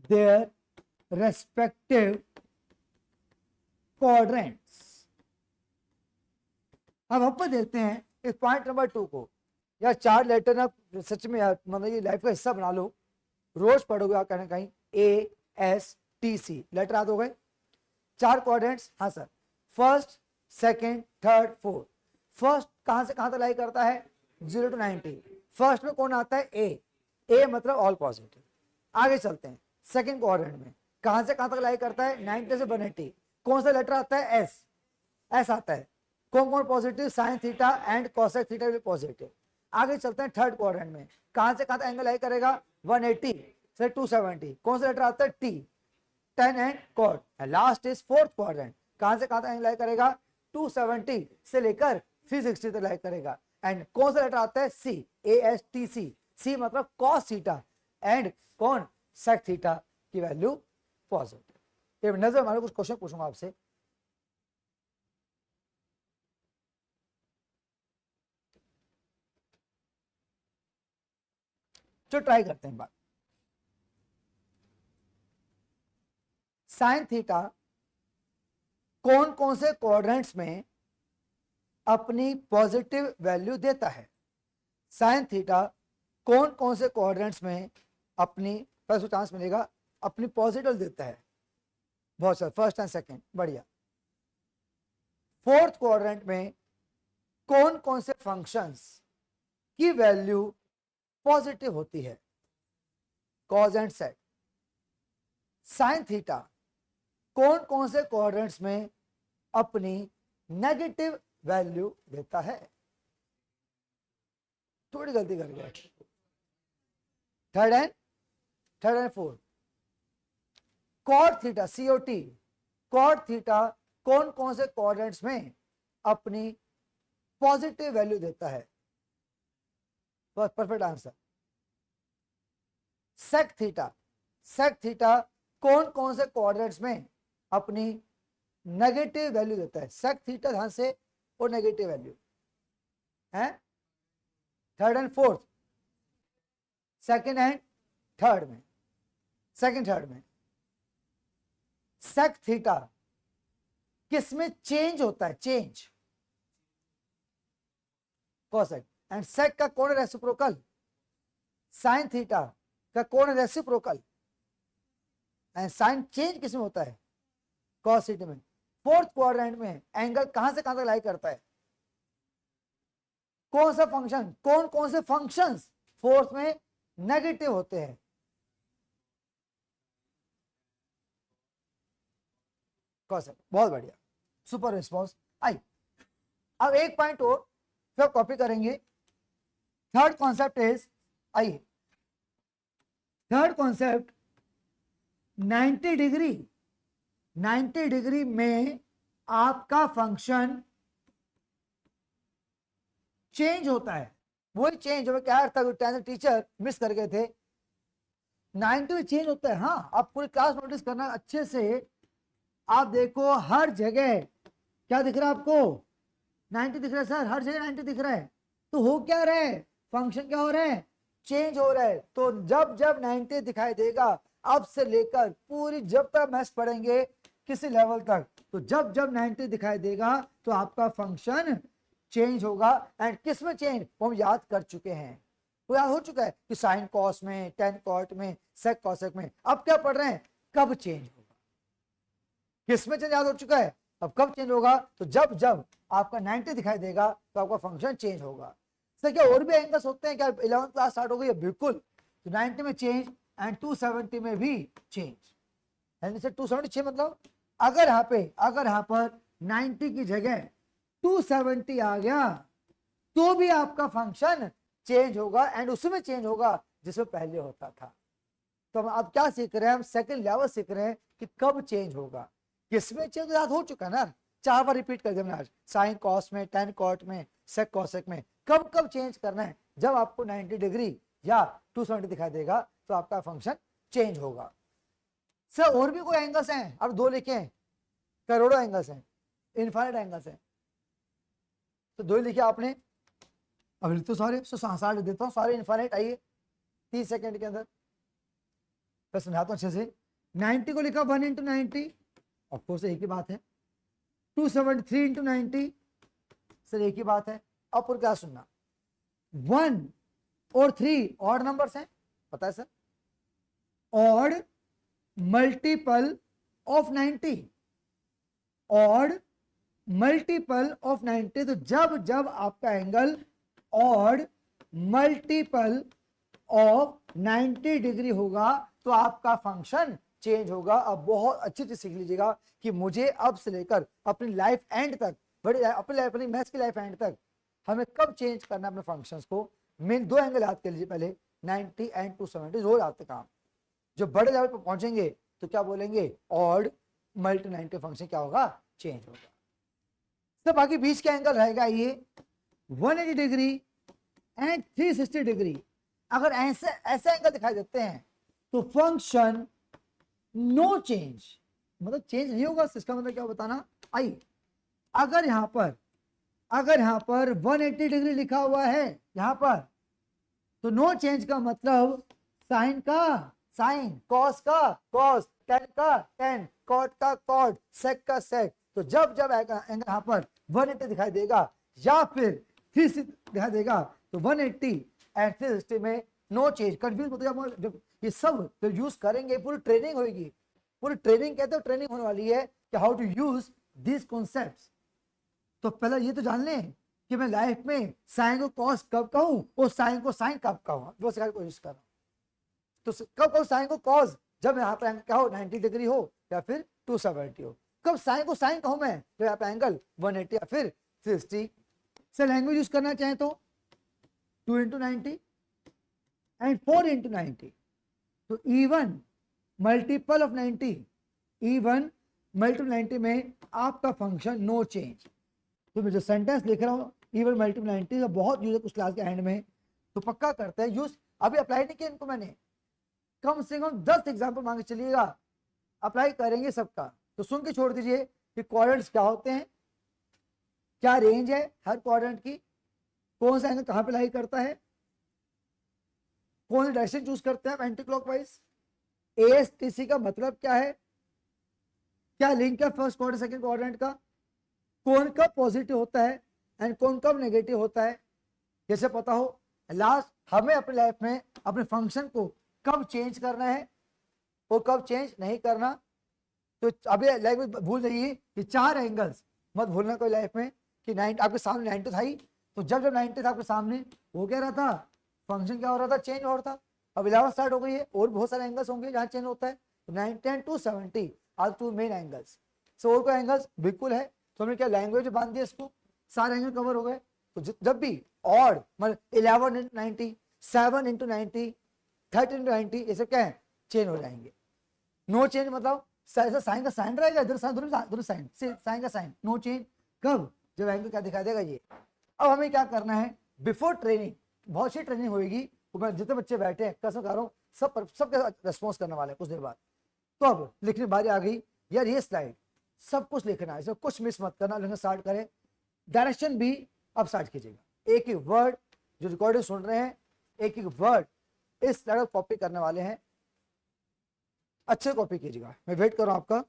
their respective quadrants। अब अपन देखते हैं इस पॉइंट नंबर 2 को, यार 4 लेटर ना सच में यार मतलब ये लाइफ का हिस्सा बना लो, रोज पढ़ोगे आप कहीं कहीं, ASTC लेटर याद हो गए, 4 क्वाड्रेंट्स, हाँ sir, first second third fourth. First कहां से कहां तक लाई करता है, 0 to 90। फर्स्ट में कौन आता है, ए मतलब ऑल पॉजिटिव। आगे चलते हैं सेकंड क्वाड्रेंट में, कहां से कहां तक लाई करता है, 90 से 180। कौन सा लेटर आता है, एस आता है। कौन कौन positive, sine theta and cosec theta भी पॉजिटिव। आगे चलते हैं थर्ड क्वाड्रेंट में, कहां से कहां तक एंगल लाई करेगा, 180 से 270। कौन सा लेटर आता है, T, tan and cot. Last is fourth quadrant, कहां से कहां तक एंगल लाई करेगा, 270 से लेकर 360 तक लाई करेगा। एंड कौन सा लेटर आता है, सी, ASTC। सी मतलब cos थीटा एंड कौन, sec थीटा की वैल्यू पॉजिटिव। ये नजर मारो, कुछ क्वेश्चन पूछूंगा आपसे। जो ट्राई करते हैं बात, साइन थीटा कौन कौन से क्वाड्रेंट्स में अपनी पॉजिटिव वैल्यू देता है, साइन थीटा कौन कौन से क्वाड्रेंट्स में अपनी फर्स्ट चांस मिलेगा, अपनी पॉजिटिव देता है, बहुत सारे फर्स्ट एंड सेकंड, बढ़िया। फोर्थ क्वाड्रेंट में कौन कौन से फंक्शंस की वैल्यू पॉजिटिव होती है, cos and sec. Sine theta कौन कौन से क्वाड्रेंट्स में अपनी नेगेटिव वैल्यू देता है, थोड़ी गलती कर गया, third and fourth. Cot theta, COT, cot theta कौन कौन से क्वाड्रेंट्स में अपनी पॉजिटिव वैल्यू देता है, परफेक्ट आंसर। सेक थीटा कौन कौन से क्वाड्रेंट्स में अपनी नेगेटिव वैल्यू देता है, सेक थीटा ध्यान से, और नेगेटिव वैल्यू है third and fourth, second and third में, सेकंड थर्ड में। सेक थीटा किसमें चेंज होता है, चेंज, कोसेक। एंड सेक का कौन रेसिप्रोकल, साइन थीटा का कौन रेसिप्रोकल, एंड साइन चेंज किसमें होता है, कॉस थीटा में। फोर्थ क्वाड्रेंट में एंगल कहां से कहां तक लाई करता है, कौन सा फंक्शन, कौन कौन से फंक्शंस फोर्थ में नेगेटिव होते हैं, परसेंट, बहुत बढ़िया, सुपर रिस्पॉन्स आई। अब एक पॉइंट और फिर कॉपी करेंगे। थर्ड कॉन्सेप्ट इज, आइए थर्ड कॉन्सेप्ट 90 डिग्री, 90 डिग्री में आपका फंक्शन चेंज होता है। वही चेंज जो क्या था, टीचर मिस कर गए थे, 90 में चेंज होता है। हाँ, आप पूरी क्लास नोटिस करना अच्छे से। आप देखो हर जगह क्या दिख रहा है आपको, 90 दिख रहा है सर, हर जगह 90 दिख रहा है। तो हो क्या रहा है, फंक्शन क्या हो रहा है, चेंज हो रहा है। तो जब जब 90 दिखाई देगा, अब से लेकर पूरी जब तक मैथ्स पढ़ेंगे किसी लेवल तक, तो जब जब 90 दिखाई देगा तो आपका फंक्शन चेंज होगा। एंड किस में चेंज, वो हम याद कर चुके हैं, वो याद हो चुका है कि साइन कॉस में, टेन कॉट में, सेक कॉसेक में। अब क्या पढ़ रहे हैं, कब चेंज होगा, किस में चेंज याद हो चुका है, अब कब चेंज होगा। तो जब जब आपका 90 दिखाई देगा तो आपका फंक्शन चेंज होगा। सर क्या और भी एंगल्स होते हैं क्या, 11th क्लास स्टार्ट हो गई है, बिल्कुल। तो 90 में चेंज एंड 270 में भी चेंज। 276 मतलब अगर यहाँ पर 90 की जगह 270 आ गया तो भी आपका फंक्शन चेंज होगा, एंड उसमें चेंज होगा जिसमें पहले होता था। तो हम अब क्या सीख रहे हैं, हम सेकंड लेवल सीख रहे हैं कि कब चेंज होगा, किसमें चेंज याद हो चुका है ना, 4 बार रिपीट कर दिया मैंने आज, साइन कॉस में, टेन कॉट में, सेक कॉसेक में। कब कब चेंज करना है, जब आपको 90 डिग्री या 270 दिखाई देगा तो आपका फंक्शन चेंज होगा। सर और भी कोई एंगल्स हैं, अब 2 लिखे हैं, करोड़ों एंगल्स हैं, इनफाइनाइट एंगल्स हैं, तो 2 लिखे आपने, अब तो सारे 60 लिख देता हूँ, सारे इनफाइनाइट। आइए 30 सेकंड के अंदर मैं समझाता हूँ अच्छे से। 90 को लिखा 1 इंटू 90, ऑफकोर्स एक ही बात है। 273 इंटू 90, सर एक ही बात है। अब और क्या सुनना, 1 और 3 ऑड नंबर्स हैं, पता है sir, odd multiple of 90, odd multiple of 90। तो जब जब आपका angle odd multiple of 90 degree होगा तो आपका फंक्शन चेंज होगा। अब बहुत अच्छी चीज सीख लीजिएगा कि मुझे अब से लेकर अपनी लाइफ एंड तक, अपनी मैथ्स की लाइफ एंड तक हमें कब चेंज करना है अपने फंक्शंस को। मेन 2 एंगल याद कर लीजिए पहले, 90 एंड 270 रोज आते काम। जो बड़े लेवल पर पहुंचेंगे तो क्या बोलेंगे, ऑड मल्टी 90 फंक्शन क्या होगा, चेंज होगा। तो बाकी बीच का एंगल रहेगा ये 180 डिग्री एंड 360 डिग्री। अगर ऐसे एंगल दिखाई देते हैं तो फंक्शन नो चेंज, मतलब चेंज नहीं होगा। इसका मतलब क्या बताना, आइए अगर यहां पर 180 डिग्री लिखा हुआ है यहां पर, तो नो चेंज का मतलब साइन का साइन, कॉस का कॉस, टेन का टेन, कॉट का कॉट, सेक का सेक। तो जब जब एंगल यहां पर 180 दिखाई देगा या फिर 360 दिखाई देगा तो 180 एंड 360 में नो चेंज। कंफ्यूज मत हो, जब ये सब जो यूज करेंगे पूरी ट्रेनिंग होगी, पूरी ट्रेनिंग कहते हो ट्रेनिंग होने वाली है कि how to use this concepts. तो पहले ये तो जान लें कि मैं लाइफ में साइन को कॉस कब कहूं और साइन को साइन कब कहूं, वो सिखाने की कोशिश कर रहा हूं। तो कब कहूं साइन को कॉस, जब यहाँ पे क्या हो 90 डिग्री हो या फिर 270 हो। कब साइन को साइन कहूं मैं, जब यहाँ पे एंगल 180 या फिर 360। से लैंग्वेज यूज करना चाहें तो 2 इंटू 90 एंड 4 इंटू 90, तो even multiple of 90, even multiple 90 में आपका फंक्शन नो चेंज। तो मैं जो सेंटेंस लिख रहा हूँ इवन मल्टीपल 90 का बहुत यूज है कुछ क्लास के एंड में, तो पक्का करते हैं यूज। अभी अप्लाई नहीं किया इनको मैंने, कम से कम 10 एग्जाम्पल मांगे चलिएगा, अप्लाई करेंगे सबका। तो सुन के छोड़ दीजिए कि क्वाड्रेंट्स क्या होते हैं, क्या रेंज है हर क्वाड्रेंट की, कौन सा एंगल कहां पे लाई करता है, कौन सी डायरेक्शन चूज करते हैं एंटी क्लॉकवाइज, एएसटीसी का मतलब क्या है, क्या लिंक है फर्स्ट क्वाड्रेंट सेकंड क्वाड्रेंट का, कौन कब पॉजिटिव होता है एंड कौन कब नेगेटिव होता है, जैसे पता हो। लास्ट हमें अपनी लाइफ में अपने फंक्शन को कब चेंज करना है और कब चेंज नहीं करना। तो अभी लाइफ में भूल जाइए कि 4 एंगल्स मत भूलना कोई लाइफ में कि 90 आपके सामने 90 था ही, तो जब जब 90 था आपके सामने वो क्या रहा था, फंक्शन क्या हो रहा था, चेंज हो रहा था। अब 11 स्टार्ट हो गई है और बहुत सारे एंगल्स होंगे जहाँ चेंज होता है। तो 90 एंड 270 आर 2 मेन एंगल्स। सो और कोई एंगल्स बिल्कुल है, तो हमने क्या लैंग्वेज बांध दिया, इसको सारे एंगल कवर हो गए। तो जब भी ऑड मतलब 11 इंटू 90, 7 इंटू 90, 30 इंटू 90, ये सब क्या है, चेंज हो जाएंगे। नो चेंज मतलब साइन का साइन रहेगा, इधर साइन, दोनों साइन, साइन का साइन, नो चेंज कब, जब एंगल क्या दिखा देगा ये। अब हमें क्या करना है, बिफोर ट्रेनिंग बहुत सी ट्रेनिंग होगी, मैं जितने बच्चे बैठे हैं कसम खा रहा हूँ सबका रेस्पॉन्स करने वाले हैं कुछ देर बाद। तो अब लिखने बारी आ गई यार, ये स्लाइड सब कुछ लिखना है, इसमें कुछ मिस मत करना, लिखना स्टार्ट करें। डायरेक्शन भी अब स्टार्ट कीजिएगा, एक एक वर्ड जो रिकॉर्डिंग सुन रहे हैं, एक एक वर्ड इस स्लाइड को कॉपी करने वाले हैं, अच्छे कॉपी कीजिएगा, मैं वेट कर रहा हूं आपका।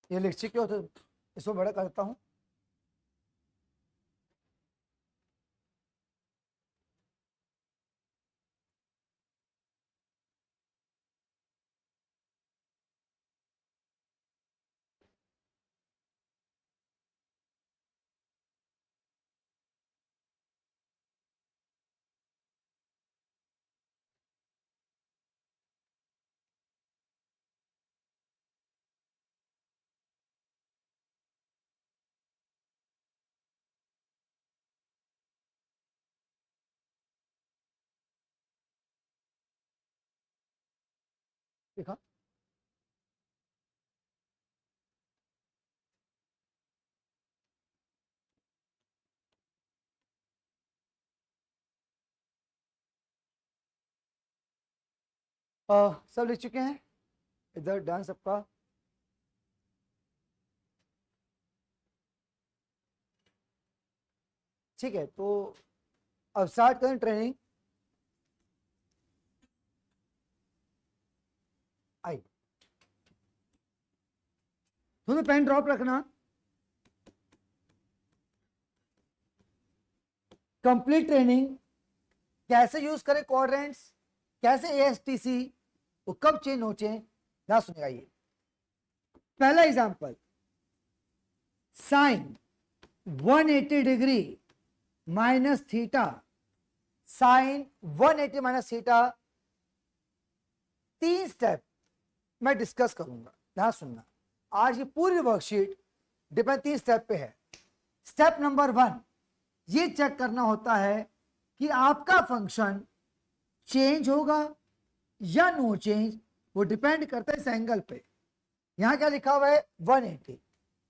ये लिख चुके हो तो इसको बड़ा करता हूं। देखा, सब लिख चुके हैं, इधर डन सबका। ठीक है, तो अब स्टार्ट करें ट्रेनिंग। आई, तुम्हें पेन ड्रॉप रखना। कंप्लीट ट्रेनिंग, कैसे यूज करें क्वाड्रेंट्स, कैसे एएसटीसी, वो कब चेंज हो चेंज, ना सुनिएगा। ये पहला example, sine 180 degree minus theta, sine 180 minus theta, 3 step मैं डिस्कस करूंगा, ध्यान सुनना। आज की पूरी वर्कशीट डिपेंड 3 स्टेप पे है। स्टेप नंबर 1, ये चेक करना होता है कि आपका फंक्शन चेंज होगा या नो चेंज, वो डिपेंड करता है इस एंगल पे। यहां क्या लिखा हुआ है 180,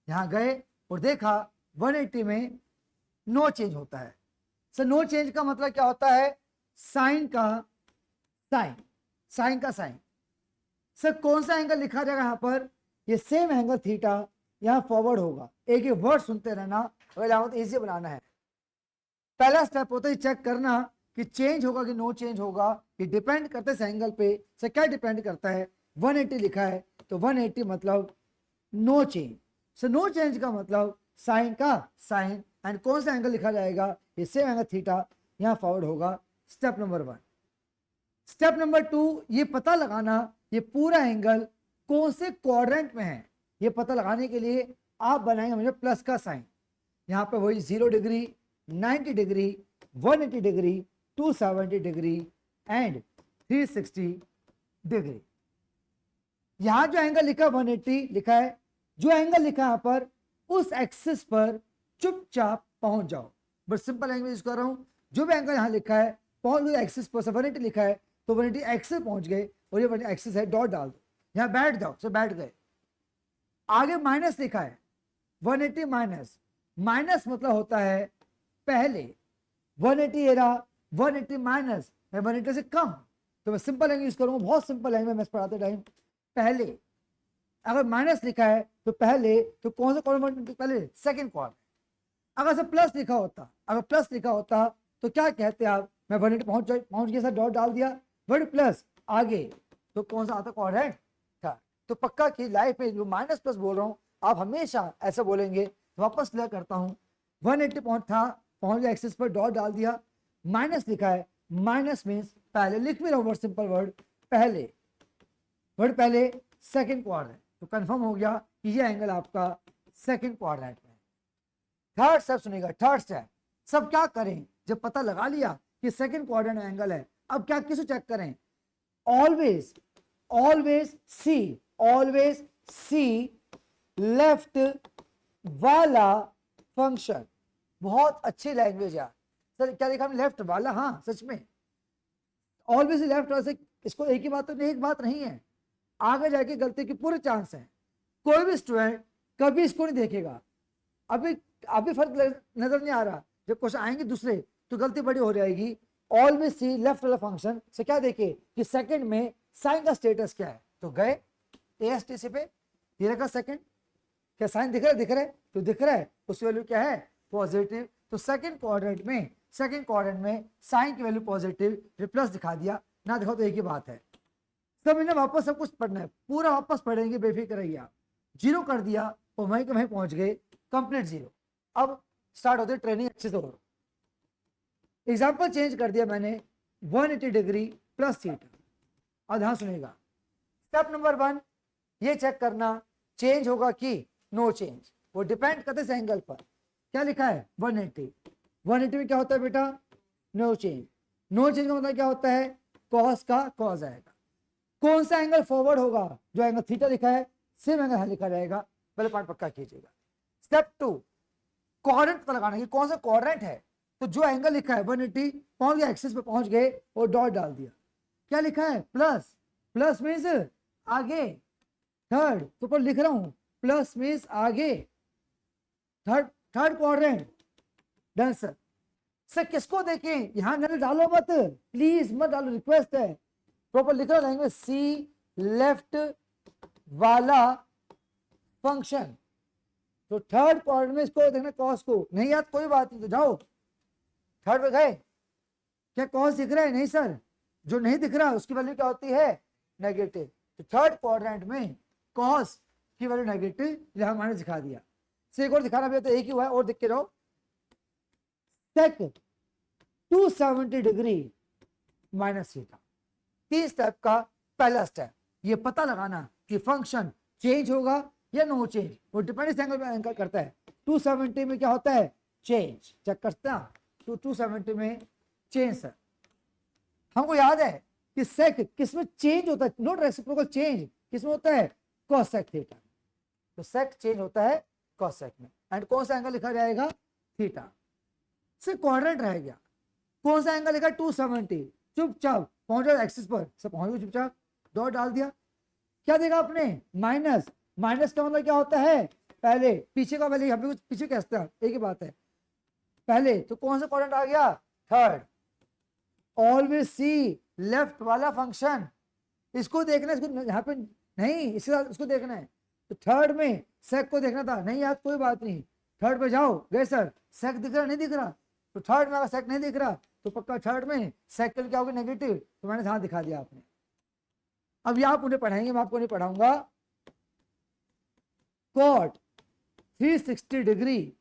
यहां गए और देखा 180 में नो चेंज होता है। सर नो चेंज का मतलब क्या होता है, साइन का साइन, साइन का साइन। सर कौन सा एंगल लिखा जाएगा यहां पर, ये सेम एंगल थीटा यहां फॉरवर्ड होगा। एक एक वर्ड सुनते रहना, अगर यहाँ तो इजी बनाना है। पहला स्टेप होता है चेक करना कि चेंज होगा कि नो चेंज होगा, ये डिपेंड करता है इस एंगल पे। सर क्या डिपेंड करता है, 180 लिखा है तो 180 मतलब no change. Sir no change का मतलब साइन का साइन, एंड कौन सा एंगल लिखा जाएगा, ये सेम एंगल थीटा यहां फॉरवर्ड होगा। Step number 1। स्टेप नंबर 2, ये पता लगाना ये पूरा एंगल कौन से क्वाड्रेंट में है। ये पता लगाने के लिए आप बनाएंगे मुझे प्लस का साइन, यहां पे वही 0 degree, 90 degree, 180 degree, 270 degree and 360 degree. यहां जो एंगल लिखा है 180 लिखा है, जो एंगल लिखा है यहां पर उस एक्सिस पर चुपचाप पहुंच जाओ। बस सिंपल लैंग्वेज यूज कर रहा हूं, जो भी एंगल यहां लिखा है पहुंच गए एक्सिस पर। 180 लिखा है तो 180 एक्सिस पहुंच गए, और ये एक्सिस है, डॉट डाल दो, यहां बैठ जाओ। सो बैठ गए। आगे माइनस लिखा है 180 माइनस, माइनस मतलब होता है पहले 180 ये रहा, 180 माइनस 180 से कम। तो मैं सिंपल लैंग्वेज यूज करूंगा, बहुत सिंपल लैंग्वेज में पढ़ाते टाइम। पहले अगर माइनस लिखा है तो पहले, तो कौन सा क्वाड्रेंट पहले, सेकंड क्वाड्रेंट। अगर से प्लस लिखा होता, अगर प्लस लिखा होता तो क्या कहते आप, मैं 180 पहुंच गया, सर डॉट डाल दिया, वर्ड प्लस आगे, तो कौन सा आता क्वाड्रेंट था। तो पक्का कि लाइफ में जो माइनस प्लस बोल रहा हूं आप हमेशा ऐसा बोलेंगे। वापस क्लियर करता हूं, 180 पहुंच गया एक्सिस पर, डॉट डाल दिया, माइनस लिखा है, माइनस मीन्स पहले, लिख भी रहा हूं सिंपल वर्ड पहले, वर्ड पहले सेकंड क्वाड्रेंट। तो कंफर्म हो गया कि ये एंगल आपका सेकंड क्वाड्रेंट में। थर्ड स्टेप सुनिएगा, थर्ड स्टेप, सब क्या करें जब पता लगा लिया कि सेकंड क्वाड्रेंट में एंगल है, अब क्या किसको चेक करें, ऑलवेज ऑलवेज सी लेफ्ट वाला फंक्शन। बहुत अच्छी लैंग्वेज है सर, क्या देखा हमने लेफ्ट वाला, हाँ सच में ऑलवेज लेफ्ट वाला से, इसको एक ही बात तो नहीं, एक बात नहीं है, आगे जाके गलती की पूरे चांस है। कोई भी स्टूडेंट कभी इसको नहीं देखेगा, अभी अभी फर्क नजर नहीं आ रहा, जब क्वेश्चन आएंगे दूसरे तो गलती बड़ी हो जाएगी। ऑलवेज सी लेफ्ट वाला फंक्शन से क्या देखे कि सेकंड में साइन का स्टेटस क्या है, तो गए एएसटीसी पे, ये रखा सेकंड, क्या साइन दिख रहा है तो दिख रहा है, उसकी वैल्यू क्या है पॉजिटिव। तो सेकंड क्वाड्रेंट में साइन की वैल्यू पॉजिटिव, प्लस दिखा दिया, ना दिखाओ तो एक ही बात है। सब इन्हें वापस सब कुछ पढ़ना है, पूरा वापस पढ़ेंगे, बेफिक्र रहिए आप। जीरो कर दिया और वहीं के वहीं पहुंच गए, कंप्लीट जीरो। अब स्टार्ट होती है ट्रेनिंग अच्छे से हो। एग्जाम्पल चेंज कर दिया मैंने 180 डिग्री प्लस थीटा। अब ध्यान सुनिएगा, स्टेप नंबर 1 ये चेक करना चेंज होगा कि नो चेंज, वो डिपेंड करते इस एंगल पर। क्या लिखा है 180, 180 में क्या होता है बेटा नो चेंज। नो चेंज का मतलब क्या होता है कॉस का कॉस आएगा। कौन सा एंगल फॉरवर्ड होगा, जो एंगल थीटा लिखा है सेम एंगल लिखा जाएगा, पहले पार्ट पक्का कीजिएगा। स्टेप 2 क्वाड्रेंट पता लगाना कि कौन सा क्वाड्रेंट है। तो जो एंगल लिखा है 180 पहुंच गया, एक्सिस पे पहुंच गए और डॉट डाल दिया। क्या लिखा है प्लस, प्लस मीन्स आगे, थर्ड तो पर लिख रहा हूं प्लस मीन्स आगे, third quadrant. Done sir. Sir किसको देखें, यहां मैंने डालो मत, प्लीज मत डालो, रिक्वेस्ट है। प्रॉपर लिख रहा लैंग्वेज सी लेफ्ट वाला फंक्शन। तो थर्ड क्वाड्रेंट में इसको देखना कॉस को, नहीं याद कोई बात नहीं, तो जाओ थर्ड पे गए। क्या कॉस दिख रहा है, नहीं सर, जो नहीं दिख रहा उसकी वैल्यू क्या होती है नेगेटिव। तो थर्ड क्वाड्रेंट में कॉस की वैल्यू नेगेटिव, यहां मैंने दिखा दिया। से एक और दिखाना भी तो एक ही हुआ है, और दिख के जाओ। सेक 270 डिग्री माइनस थीटा, 3 स्टेप का पहला स्टेप ये पता लगाना कि फंक्शन चेंज होगा या नो चेंज, वो डिपेंड इस एंगल पे एंगल करता है। 270 में क्या होता है चेंज, चेक करते हैं तो 270 में चेंज। सर हमको याद है कि सेक किसमें चेंज होता है, नॉट रेसिप्रोकल चेंज किसमें होता है कोसेक थीटा। तो सेक चेंज होता है कोसेक में, एंड कौन सा एंगल लिखा जाएगा थीटा। से क्वाड्रेंट रह गया, कौन सा एंगल लिखा 270, चुपचाप पहुंच जाओ एक्सिस पर, सब पहुंच गए चुपचाप, डॉट डाल दिया। क्या देगा आपने माइनस, माइनस का मतलब क्या होता है पहले पीछे का, पहले यहाँ पे कुछ पीछे कहते हैं एक ही बात है। पहले तो कौन सा क्वाड्रेंट आ गया थर्ड। ऑलवेज सी लेफ्ट वाला फंक्शन, इसको देखना है, इसको यहाँ पे नहीं, इसके साथ इसको देखना है। तो थर्ड में सेक को देखना था, नहीं याद कोई बात नहीं, थर्ड पे जाओ गए सर, सेक दिख रहा नहीं दिख रहा, तो थर्ड में अगर सेक नहीं दिख रहा तो पक्का थर्ड में सेक के लिए क्या होगा नेगेटिव, तो मैंने हाँ दिखा दिया आपने। अब ये आप उन्हें पढ़ाएंगे, मैं आपको नहीं पढ़ाऊंगा। Cot 360 degree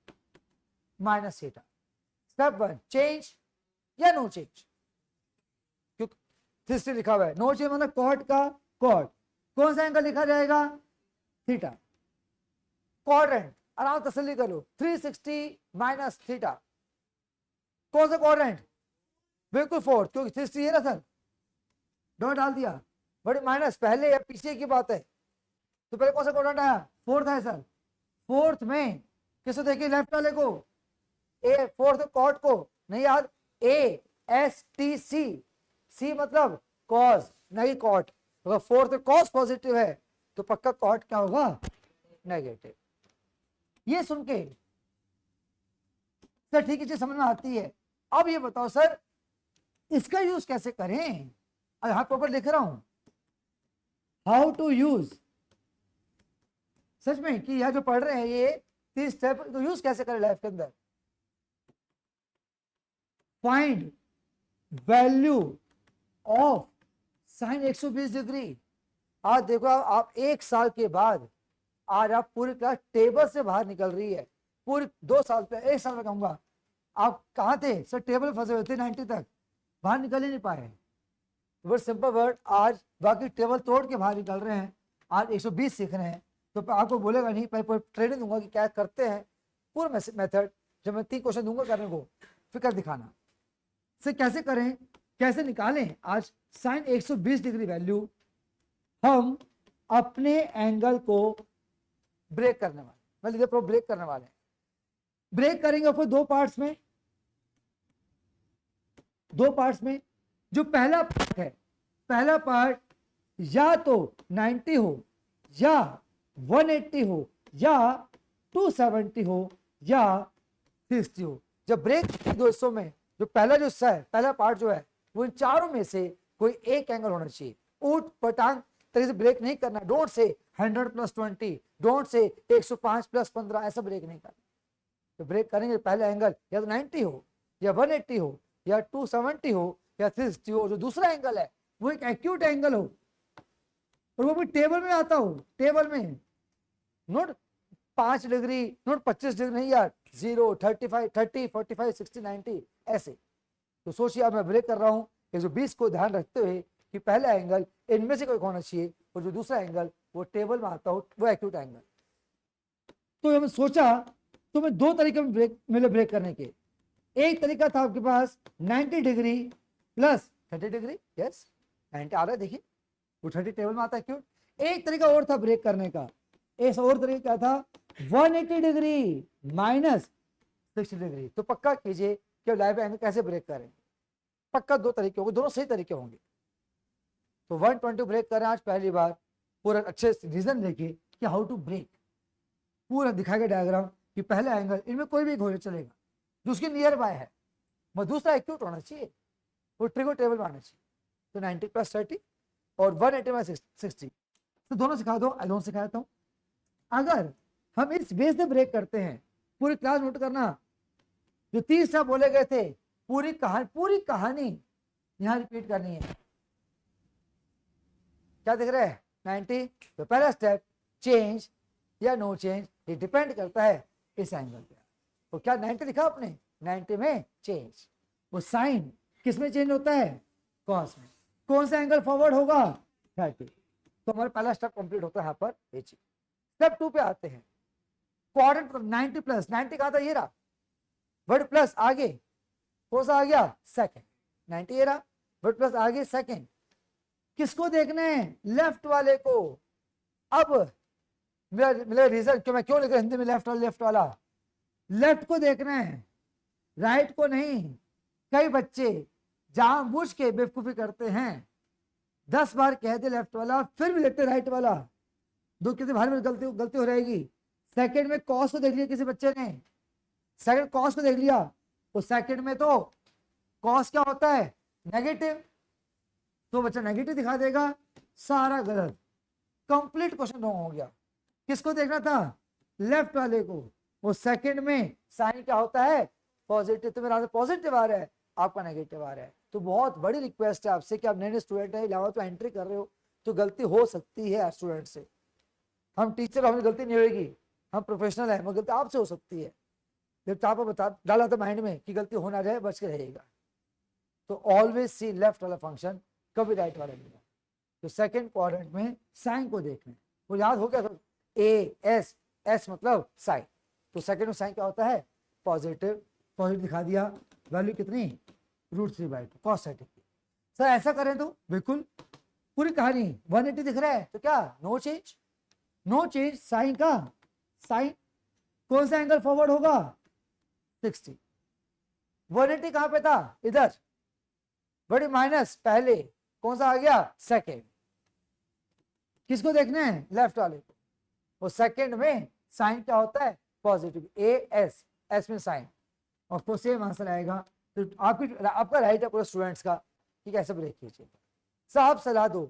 minus theta. Step 1 change या नो चेंज, क्योंकि 360 लिखा हुआ है, नो चेंज मतलब कॉट का कॉट, कौन सा एंगल लिखा जाएगा थीटा। क्वाड्रेंट आराम तसल्ली कर लो, 360 माइनस थीटा, कौन सा क्वाड्रेंट बिल्कुल फोर्थ, क्योंकि 360 है ना सर, डॉट डाल दिया, बड़े माइनस पहले या पीछे की बात है। तो पहले कौन सा क्वाड्रेंट आया फोर्थ है सर, फोर्थ में किसको देखिए लेफ्ट वाले को, ए फोर्थ कॉट को नहीं याद, ए एस टी सी, सी मतलब कॉस नहीं कॉट, अगर फोर्थ कॉस पॉजिटिव है तो पक्का कॉट क्या होगा नेगेटिव। ये सुन के सर ठीक है चीज समझ में आती है। अब ये बताओ सर इसका यूज कैसे करें, अब यहां प्रॉपर लिख रहा हूं हाउ टू यूज, सच में कि यह जो पढ़ रहे हैं ये 30 स्टेप तो यूज कैसे करें लाइफ के अंदर। Find value of sine 120 degree. आज देखो आप 1 साल के बाद आज आप पूरी क्लास टेबल से बाहर निकल रही है, पूरी 2 साल पे 1 साल में कहूंगा आप कहाँ थे सर, टेबल फंसे हुए थे 90 तक, बाहर निकल ही नहीं पाए। वर्ड सिंपल वर्ड, आज बाकी टेबल तोड़ के बाहर निकल रहे हैं, आज 120 सीख रहे हैं। तो आपको बोलेगा नहीं, पहले ट्रेनिंग दूंगा कि क्या करते हैं पूरा मेथड, जब मैं 3 क्वेश्चन दूंगा करने को फिर कर दिखाना से कैसे करें, कैसे निकालें आज साइन 120 डिग्री वैल्यू। हम अपने एंगल को ब्रेक करने वाले, मतलब ब्रेक करने वाले हैं। ब्रेक करेंगे फिर 2 पार्ट्स में, 2 पार्ट्स में। जो पहला पार्ट है, पहला पार्ट या तो 90 हो या 180 हो या 270 हो या 60 हो। जब ब्रेक 2 हिस्सों में जो पहला जो हिस्सा है, पहला पार्ट जो है वो इन चारों में से कोई एक एंगल होना चाहिए। ऊट पटांग तरीके से ब्रेक नहीं करना, डोंट से 100 + 20, डोंट से 105 + 15, ऐसा ब्रेक नहीं करना। तो ब्रेक करेंगे पहले एंगल या तो 90 हो या 180 हो या 270 हो या 360 हो। जो दूसरा एंगल है वो एक एक्यूट एंगल हो और वो भी टेबल में आता हो, टेबल में नोट 5 डिग्री, नोट 25 डिग्री नहीं यार, 0, 35, 30, 45, 60, 90 ऐसे। तो सोचिए अब मैं ब्रेक कर रहा हूं, 120 को ध्यान रखते हुए कि पहला एंगल इनमें से कोई होना चाहिए और जो दूसरा एंगल वो टेबल में आता हो वो एक्यूट एंगल। तो हमने सोचा, तो मैं दो तरीके में ब्रेक मिले ब्रेक करने के। एक तरीका था आपके पास 90 डिग्री प्लस 30 डिग्री, यस 90 आ रहा है देखिए, वो 30 टेबल में आता है क्यों। एक तरीका और था ब्रेक करने का, एक और तरीका क्या था 180 डिग्री माइनस 60 डिग्री। तो पक्का कीजिए कि लाइव एंगल कैसे ब्रेक करें, पक्का दो तरीके होंगे, दोनों सही तरीके होंगे। तो 120 ब्रेक करें आज पहली बार, पूरा अच्छे रीजन देखिए कि हाउ टू ब्रेक, पूरा दिखाएगा डायग्राम कि पहला एंगल इनमें कोई भी हो चलेगा जो उसके नियर बाय है, मगर दूसरा एक्यूट होना चाहिए, वो ट्रिगो टेबल में आना चाहिए। तो 90 प्लस 30 और 180 माइनस 60, तो दोनों सिखा दो, दोनों सिखा देता हूँ। अगर हम इस बेस से ब्रेक करते हैं, पूरी क्लास नोट करना, जो 30 स्टेप बोले गए थे पूरी कहानी यहां रिपीट करनी है। क्या दिख रहा है 90, तो पहला स्टेप चेंज या नो चेंज, ये डिपेंड करता है इस एंगल पे। तो क्या 90 लिखा आपने, 90 में चेंज, वो साइन किस में चेंज होता है, कॉस में। कौन सा एंगल फॉरवर्ड होगा 30, तो हमारा पहला स्टेप कंप्लीट होता है यहाँ पर ये चीज। स्टेप 2 पे आते हैं, क्वाड्रेंट 90 प्लस 90 कहा था, ये रहा वर्ड प्लस आगे कौन सा आ गया सेकंड, 90 ये रहा वर्ड प्लस आगे सेकंड। किसको देखना है, लेफ्ट वाले को। अब मेरा रीजन क्यों, मैं क्यों लिख रहा हिंदी में लेफ्ट वाला, लेफ्ट को देखना है, राइट को नहीं। कई बच्चे जानबूझ के बेवकूफी करते हैं, 10 बार कह दे लेफ्ट वाला फिर भी लेते राइट वाला, दो किसी भारी में गलती हो रहेगी। सेकंड में कॉस को देख लिया किसी बच्चे ने, सेकंड कॉस को देख लिया, तो सेकंड में तो कॉस क्या होता है नेगेटिव, तो बच्चा नेगेटिव दिखा देगा, सारा गलत, कंप्लीट क्वेश्चन रॉन्ग हो गया। किसको देखना था, लेफ्ट वाले को, वो सेकंड में साइन क्या होता है पॉजिटिव, तो मेरा पॉजिटिव आ रहा है, आपका नेगेटिव आ रहा है। तो बहुत बड़ी रिक्वेस्ट है आपसे कि आप नए स्टूडेंट है, 11th में एंट्री कर रहे हो, तो गलती हो सकती है स्टूडेंट से। हम टीचर, हमें गलती नहीं होगी, हम प्रोफेशनल है, मगर गलती आपसे हो सकती है। जब आपको बता डाला था माइंड में कि गलती हो ना जाए, बच के रहेगा। तो ऑलवेज सी लेफ्ट वाला फंक्शन, कभी राइट वाला नहीं। तो सेकंड क्वाड्रेंट में साइन को देखना है, वो याद हो गया था, ए एस, एस मतलब साइन, तो सेकंड में साइन क्या होता है पॉजिटिव, पॉजिटिव दिखा दिया, वैल्यू कितनी √3/2 cos 30। सर ऐसा करें तो बिल्कुल पूरी कहानी 180 दिख रहा है, तो क्या no change, no change sine का, साइन कौन सा एंगल फॉरवर्ड होगा 60, 180 कहां पे था इधर, बड़ी माइनस पहले कौन सा आ गया सेकंड। किसको देखना है लेफ्ट वाले को, वो सेकंड में साइन क्या होता है पॉजिटिव, ए एस, एस में साइन, और तो सेम आंसर आएगा। तो आपका राइट है पूरे स्टूडेंट्स का कि कैसे ब्रेक कीजिए। साहब सलाह दो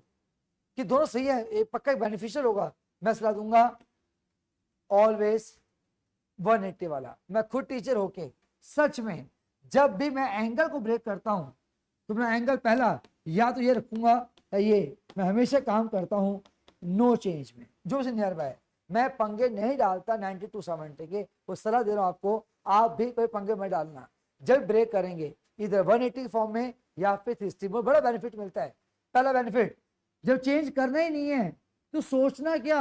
कि दोनों सही है, एक पक्का बेनिफिशियल होगा, मैं सलाह दूंगा ऑलवेज 180 वाला। मैं खुद टीचर होके सच में जब भी मैं एंगल को ब्रेक करता हूं तो मैं एंगल पहला या तो ये रखूंगा या ये, मैं हमेशा काम करता हूं नो चेंज में, जो से नियर बाय। मैं पंगे नहीं डालता 90 to 70 के, वो सलाह दे रहा हूं आपको, आप भी कोई पंगे में डालना। जब ब्रेक करेंगे इधर 180 फॉर्म में या फिर 360 में, बड़ा बेनिफिट मिलता है। पहला बेनिफिट, जब चेंज करना ही नहीं है तो सोचना क्या,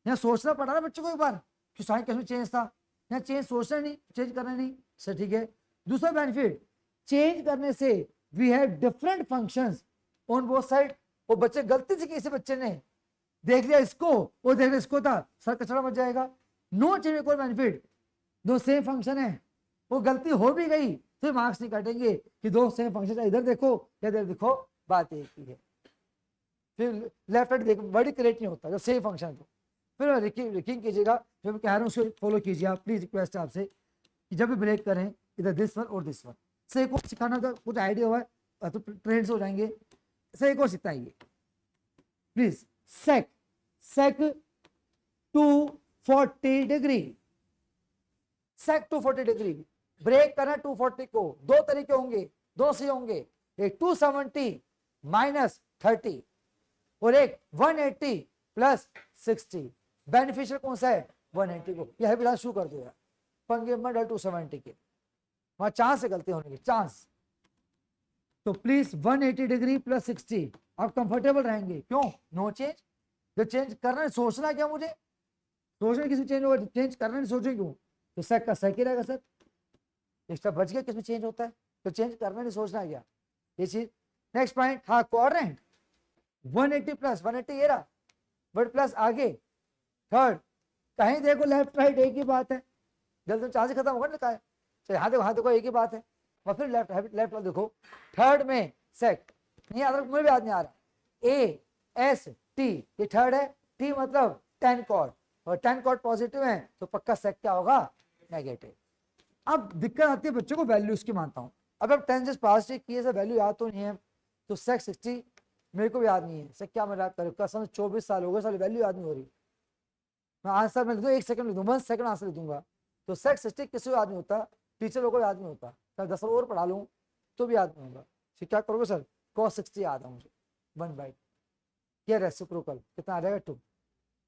यहाँ सोचना पड़ा ना बच्चों को एक बार कि साइन कैसे चेंज था, यहाँ चेंज सोचना नहीं, चेंज करना नहीं, सर ठीक है। दूसरा बेनिफिट, चेंज करने से we have different functions on both side. वो बच्चे गलती से किसी बच्चे ने देख लिया इसको, वो देख लिया इसको था, सर कचरा मच जाएगा। नो चेंज में कोई बेनिफिट, दो सेम फंक्शन है, वो गलती हो भी गई फिर मार्क्स नहीं काटेंगे कि दो सेम फंक्शन, इधर देखो या इधर देखो, बात एक ही है। फिर लेफ्ट राइट देखो, बड़ी करेक्ट नहीं होता जब सेम फंक्शन तो। फिर रिकिंग कीजिएगा, जो मैं कह रहा हूँ उसको फॉलो कीजिए आप, प्लीज रिक्वेस्ट है आपसे कि जब भी ब्रेक करें इधर दिस वन और दिस वन। सही को सिखाना था, कुछ आइडिया हुआ है तो ट्रेंड्स हो जाएंगे। सही को सिखाइए please. Sec 240 degree, sec 240 degree break करना 240 को, दो तरीके होंगे, दो सही होंगे, एक 270 माइनस 30 और एक 180 प्लस 60। बेनिफिशियल कौन सा है 180 को, यह फिलहाल शुरू कर दो यार, पंगे में डल 270 के, वहां चांस है गलती होने की, चांस। तो प्लीज 180 डिग्री प्लस 60, आप कंफर्टेबल रहेंगे, क्यों नो चेंज, जो चेंज करना है सोचना क्या मुझे, सोचना किसी चेंज होगा, चेंज करना नहीं सोचे क्यों, तो सेक का सेक ही रहेगा सर, एक्स्ट्रा बच गया, किसमें चेंज होता है, तो चेंज करना नहीं सोचना क्या, ये चीज। नेक्स्ट पॉइंट, हाँ क्वाड्रेंट 180 प्लस 180 ये रहा, बट प्लस आगे थर्ड, कहीं देखो लेफ्ट राइट एक ही बात है, जल्द चांस खत्म होगा लिखा है, तो यहाँ देखो, हाँ देखो एक ही बात है, और फिर लेफ्ट लेफ्ट वाला देखो, थर्ड में सेक नहीं आता, मुझे भी याद नहीं आ रहा, ए एस टी, ये थर्ड है, टी मतलब 10 कॉर्ड, और 10 कॉर्ड पॉजिटिव है तो पक्का सेक क्या होगा नेगेटिव। अब दिक्कत आती है बच्चों को वैल्यूज की, मानता हूं अब 10 जस्ट पास किए से वैल्यू याद तो नहीं है, तो सेक 60 मेरे को भी याद नहीं है, सेक क्या मैं याद करूँ, कसम 24 साल हो गए, साल वैल्यू याद नहीं हो रही, मैं आंसर में लिख दूँ 1 सेकंड लिख दूँ, 1 सेकंड आंसर लिख दूंगा, तो सेक 60 किसी को याद नहीं होता, टीचर लोगों को याद नहीं होता, मैं 10 साल और पढ़ा लूँ तो भी याद नहीं होगा, फिर क्या करोगे सर, cos 60 याद है मुझे 1/, क्या रेसिप्रोकल कितना आ जाएगा 2,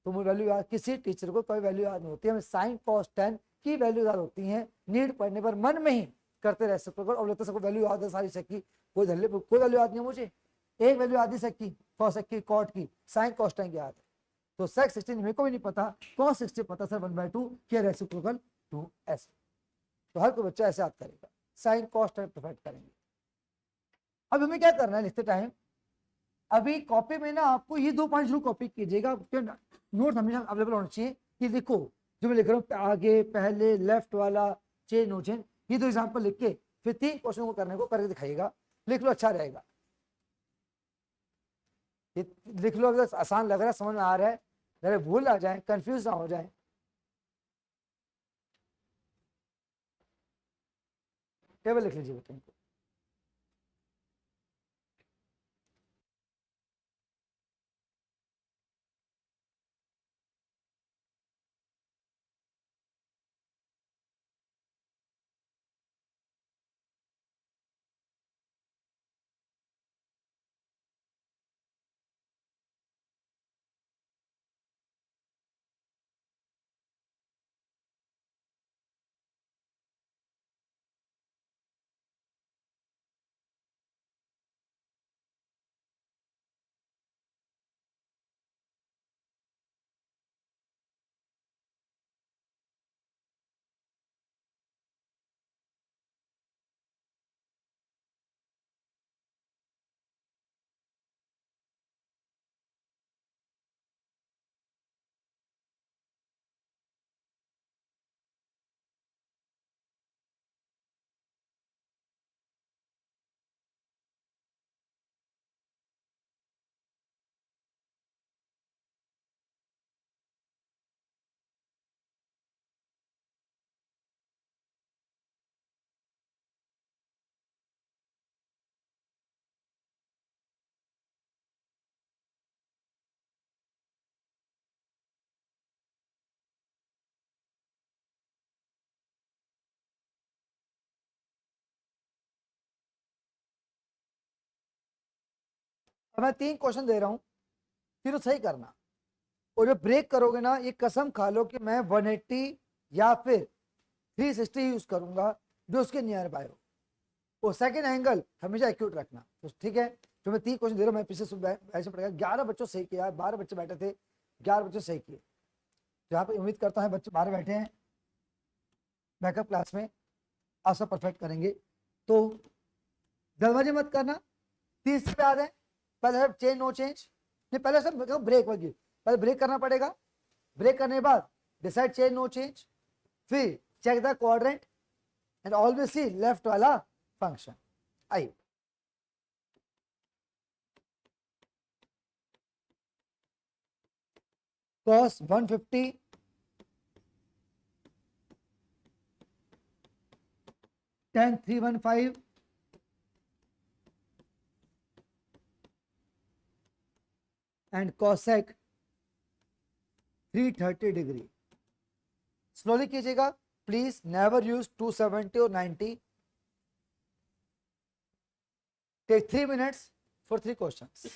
तो मुझे वैल्यू याद, किसी टीचर को कोई वैल्यू याद नहीं होती है, हमें साइन cos 10 की वैल्यू याद होती है, नीड पढ़ने पर मन में ही करते रेसिप्रोकल, और लगता है सबको वैल्यू याद है सारी सेक की, कोई धल्ले कोई वैल्यू याद नहीं है मुझे, एक वैल्यू याद है सेक की, cos की, कॉट की, साइन cos 10 की याद है, तो सेक 60 मेरे को भी नहीं पता, cos 60 पता सर 1/2 क्या रेसिप्रोकल 2 ऐसे, तो हर कोई बच्चा ऐसे याद करेगा, साइन cos 10 परफेक्ट करेंगे। अब हमें क्या करना है लिखते टाइम, अभी कॉपी में ना आपको ये 2 पॉइंट जरूर कॉपी कीजिएगा, नोट हमेशा अवेलेबल होना चाहिए, कि देखो जो मैं लिख रहा हूँ आगे पहले लेफ्ट वाला चेंज नो चेंज, ये 2 एग्जाम्पल लिख के फिर 3 क्वेश्चन को करने को करके दिखाइएगा, लिख लो अच्छा रहेगा, ये लिख लो, अगर आसान लग रहा है समझ में आ रहा है, अगर भूल आ जाए कंफ्यूज ना हो जाए, टेबल लिख लीजिए बेटे इनको। अब मैं 3 क्वेश्चन दे रहा हूँ, फिर सही करना, और जब ब्रेक करोगे ना ये कसम खा लो कि मैं 180 या फिर 360 यूज करूंगा जो उसके नियर बाय हो, वो सेकंड एंगल हमेशा एक्यूट रखना, तो ठीक है। जो मैं 3 क्वेश्चन दे रहा हूँ, मैं पीछे ऐसे पड़ेगा, 11 बच्चों सही किया, 12 बच्चे बैठे थे, 11 बच्चों सही किए, तो यहाँ पे उम्मीद करता हूँ बच्चे बाहर बैठे हैं बैकअप क्लास में, आप सब परफेक्ट करेंगे, तो जल्दबाजी मत करना, 30 पे आ जाए, पहले चेंज नो चेंज, नहीं पहले सब ब्रेक वगैरह, पहले ब्रेक करना पड़ेगा, ब्रेक करने के बाद डिसाइड चेंज नो चेंज, फिर check the quadrant and always see left वाला फंक्शन। आइए cos 150 tan 315 and cosec 330 degree. Slowly कीजिएगा प्लीज, नेवर यूज 270 और 90, टेक 3 minutes for 3 questions।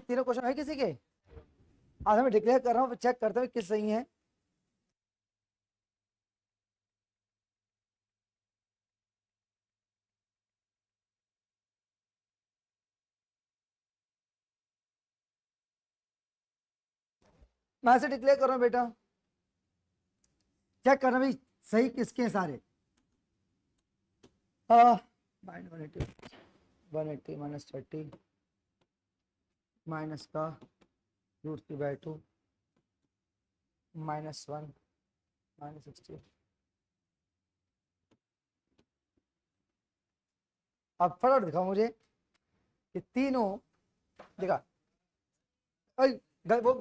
तीनों क्वेश्चन है किसी के? आज मैं डिक्लेयर कर रहा हूँ, चेक करते हुए किस सही है। मैं ऐसे डिक्लेयर कर रहा हूँ बेटा, चेक करना भाई सही किसके हैं सारे। -180 -30 माइनस का √3/2 -1 -60। अब फटाफट दिखाओ मुझे कि तीनों दिखा। वो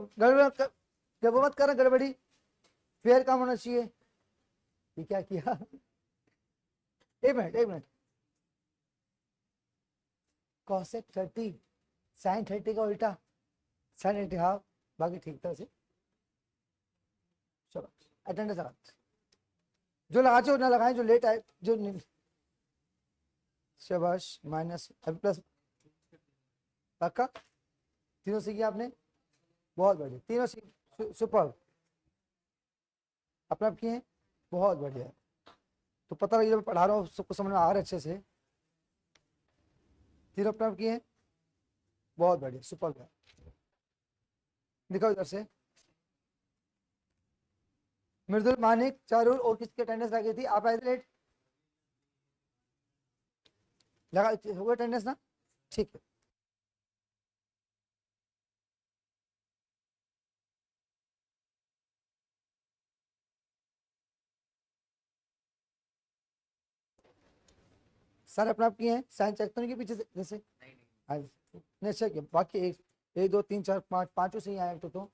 गड़बड़ मत करना, गड़बड़ी फेयर काम होना चाहिए। ये क्या किया? एक मिनट cosec 30 sin 30 का उल्टा sin 80 हाफ, बाकी ठीक था उसे। चलो अटेंडेंस लगा, जो लगा हो ना लगाए, जो लेट आए जो शाबाश माइनस प्लस पक्का। तीनों सीखी आपने, बहुत बढ़िया, तीनों सुपर अपने आप किए हैं, बहुत बढ़िया। तो पता लगे जब पढ़ा रहा हूँ सबको समझ में आ रहा है अच्छे से। तीनों अपने आप किए हैं, बहुत बढ़िया सुपर। दिखाओ इधर से। मृदुल, मानिक, चारूर और किसकी अटेंडेंस लगी थी? आप आए थे लेट, लगा होगा अटेंडेंस ना? ठीक है। सर अपने आप किए हैं, साइन चेक तो नहीं किए पीछे से जैसे? नहीं चेक किया, बाकी एक 1 2 3 4 5 पांचों से ही आए तो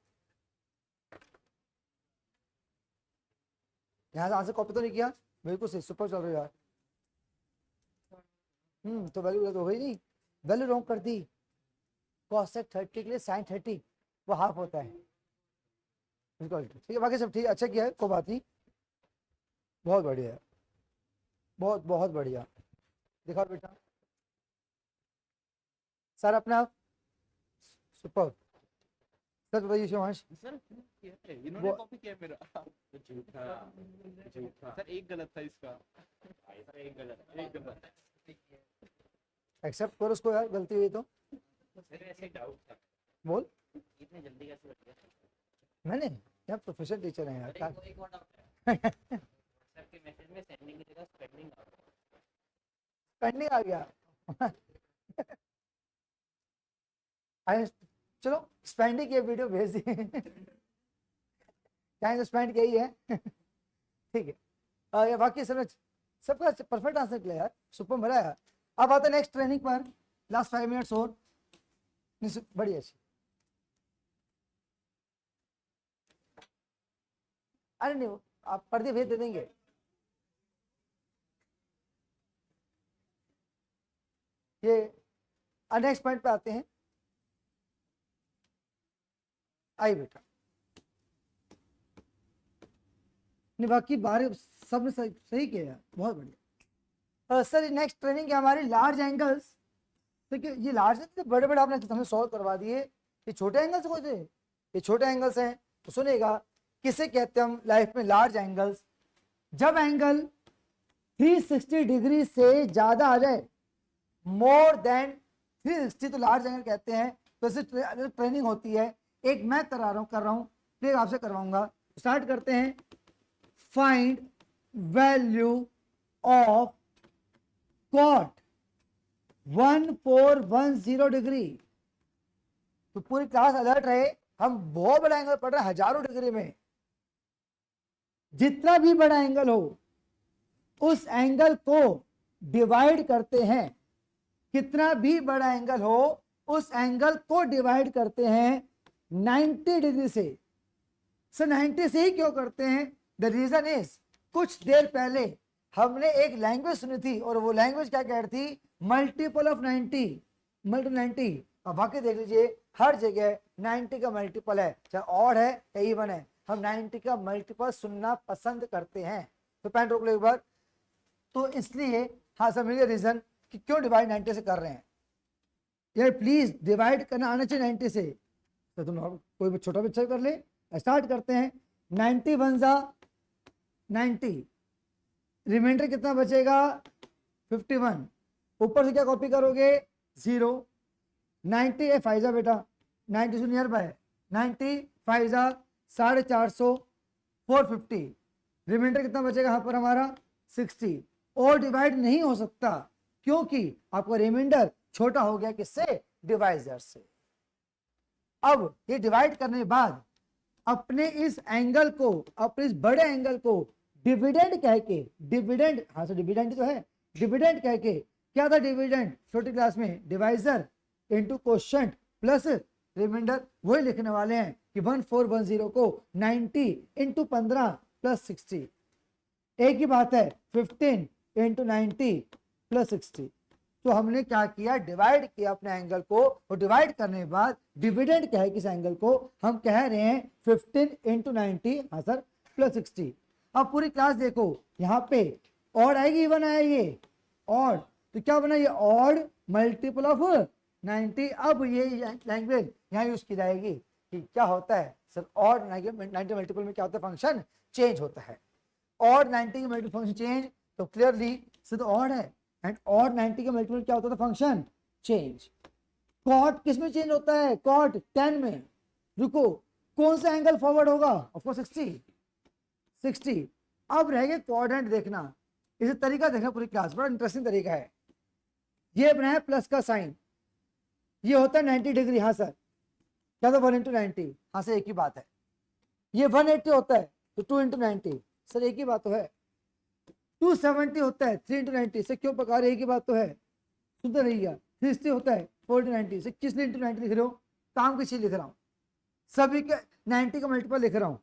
यहाँ से आंसर कॉपी तो नहीं किया? बिल्कुल सही, सुपर चल रहे हो यार। तो वैल्यू तो हो गई नहीं, वैल्यू रॉन्ग कर दी। cosec 30 के लिए sin 30 वो हाफ होता है, बिल्कुल ठीक है। बाकी सब ठीक, अच्छा किया है, कोई बात नहीं, बहुत बढ़िया है, बहुत बहुत बढ़िया। दिखाओ बेटा सर अपना सुपर। सर बताइए शिवांश। सर इन्होंने कॉपी किया मेरा। झूठा झूठा सर, एक गलत था इसका। सर एक गलत एक्सेप्ट करो उसको यार, गलती हुई तो सर, ऐसे डाउट था। बोल। इतने जल्दी कैसे बच गया? मैंने यार प्रोफेसर टीचर है यार। एक और डाउट है सर के मैसेज में सेंडिंग की जगह स्पेंडिंग आ गया। पेंडिंग आ गया। अरे चलो स्पेंडिंग की वीडियो भेज दी। टाइम स्पेंड किया ही है। ठीक है, ये बाकी समझ सबका परफेक्ट आंसर किया यार, सुपर मजा आया। अब आते नेक्स्ट ट्रेनिंग पर, लास्ट 5 मिनट्स और बड़ी अच्छी। अरे नहीं आप पर्दे भेज दे देंगे। ये नेक्स्ट पॉइंट पे आते हैं। आई बेटा, नहीं बाकी बारे सब ने सही किया यार, बहुत बढ़िया। सर नेक्स्ट ट्रेनिंग है हमारी लार्ज एंगल्स। देखिए ये लार्ज है, बड़े बड़े आपने हमें सॉल्व करवा दिए, ये छोटे एंगल्स कोई थे, ये छोटे एंगल्स हैं। तो सुनेगा किसे कहते हैं हम लाइफ में लार्ज एंगल्स? जब एंगल 360 डिग्री से ज्यादा आ जाए, मोर देन 360, तो लार्ज एंगल कहते हैं। तो इसे ट्रेनिंग होती है, एक मैं कर रहा हूं फिर आपसे करवाऊंगा। स्टार्ट करते हैं। Find value of cot 1410 degree. तो पूरी क्लास अलर्ट रहे, हम बहुत बड़ा एंगल पढ़ रहे हैं, हजारों डिग्री में। जितना भी बड़ा एंगल हो उस एंगल को डिवाइड करते हैं, कितना भी बड़ा एंगल हो उस एंगल को डिवाइड करते हैं 90 डिग्री से। सर 90 से ही क्यों करते हैं? द रीजन इज, कुछ देर पहले हमने एक लैंग्वेज सुनी थी और वो लैंग्वेज क्या कह रही थी? Multiple of 90, multi 90। अब बाकी देख लीजिए हर जगह 90 का मल्टीपल है, चाहे ऑड है या इवन है, हम 90 का मल्टीपल सुनना पसंद करते हैं। तो पेन रोक लो एक बार। तो इसलिए हाँ समझिए रीजन कि क्यों डिवाइड 90 से कर रहे हैं। यार प्लीज डिवाइड करना आना चाहिए 90 से, तो तुम कोई छोटा बच्चा कर ले। स्टार्ट करते हैं। 90 वन जा 90, रिमाइंडर कितना बचेगा 51, ऊपर से क्या कॉपी करोगे 0, 90 ए फाइजा बेटा 90 से नियर बाय 90 फाइजा 450, 450, रिमाइंडर कितना बचेगा यहाँ पर हमारा 60। और डिवाइड नहीं हो सकता क्योंकि आपका रिमाइंडर छोटा हो गया किससे, डिवाइजर से। अब ये डिवाइड करने के बाद अपने इस एंगल को, अपने इस बड़े एंगल को डिविडेंड कह के, डिविडेंड, हाँ सर डिविडेंड तो है, डिविडेंड कह के, क्या था डिविडेंड छोटी क्लास में, divisor into quotient plus remainder, वही लिखने वाले हैं कि 1410 को 90 इंटू 15 प्लस 60, एक ही बात है 15 इंटू 90 प्लस 60। तो हमने क्या किया, डिवाइड किया अपने एंगल को, और डिवाइड करने के बाद डिविडेंड क्या है किस एंगल को, हम कह रहे हैं 15 इंटू 90, हाँ सर प्लस 60। अब पूरी क्लास देखो, यहाँ पे ऑड आएगी इवन आया ये ऑड, तो क्या बना ये ऑड मल्टीपल ऑफ 90। अब ये लैंग्वेज यहाँ यूज की जाएगी कि क्या होता है सर, ऑड 90 मल्टीपल में क्या होता है, फंक्शन चेंज होता है। ऑड 90 के मल्टीपल फंक्शन चेंज, तो क्लियरली सिर्फ ऑड है, एंड ऑड 90 के मल्टीपल क्या होता था, फंक्शन चेंज। कॉट किस में चेंज होता है, कॉट 10 में। रुको, कौन सा एंगल फॉरवर्ड होगा, ऑफ कोर्स 60। अब रह गया क्वाड्रेंट देखना, इसे तरीका देखना पूरी क्लास, बड़ा इंटरेस्टिंग तरीका है। ये बनाया प्लस का साइन, ये होता है 90 डिग्री, हाँ सर क्या था 1 इंटू 90, हाँ सर एक ही बात है। ये 180 होता है तो 2 इंटू 90, सर एक ही बात तो है। 270 होता है 3 इंटू 90, से क्यों पका रहे, एक ही बात तो है, सुधर रहिएगा। 360 होता है 4 इंटू 90, से किस लिए इंटू 90 लिख रहे हो, काम की चीज लिख रहा हूँ, सभी के 90 का मल्टीपल लिख रहा हूँ।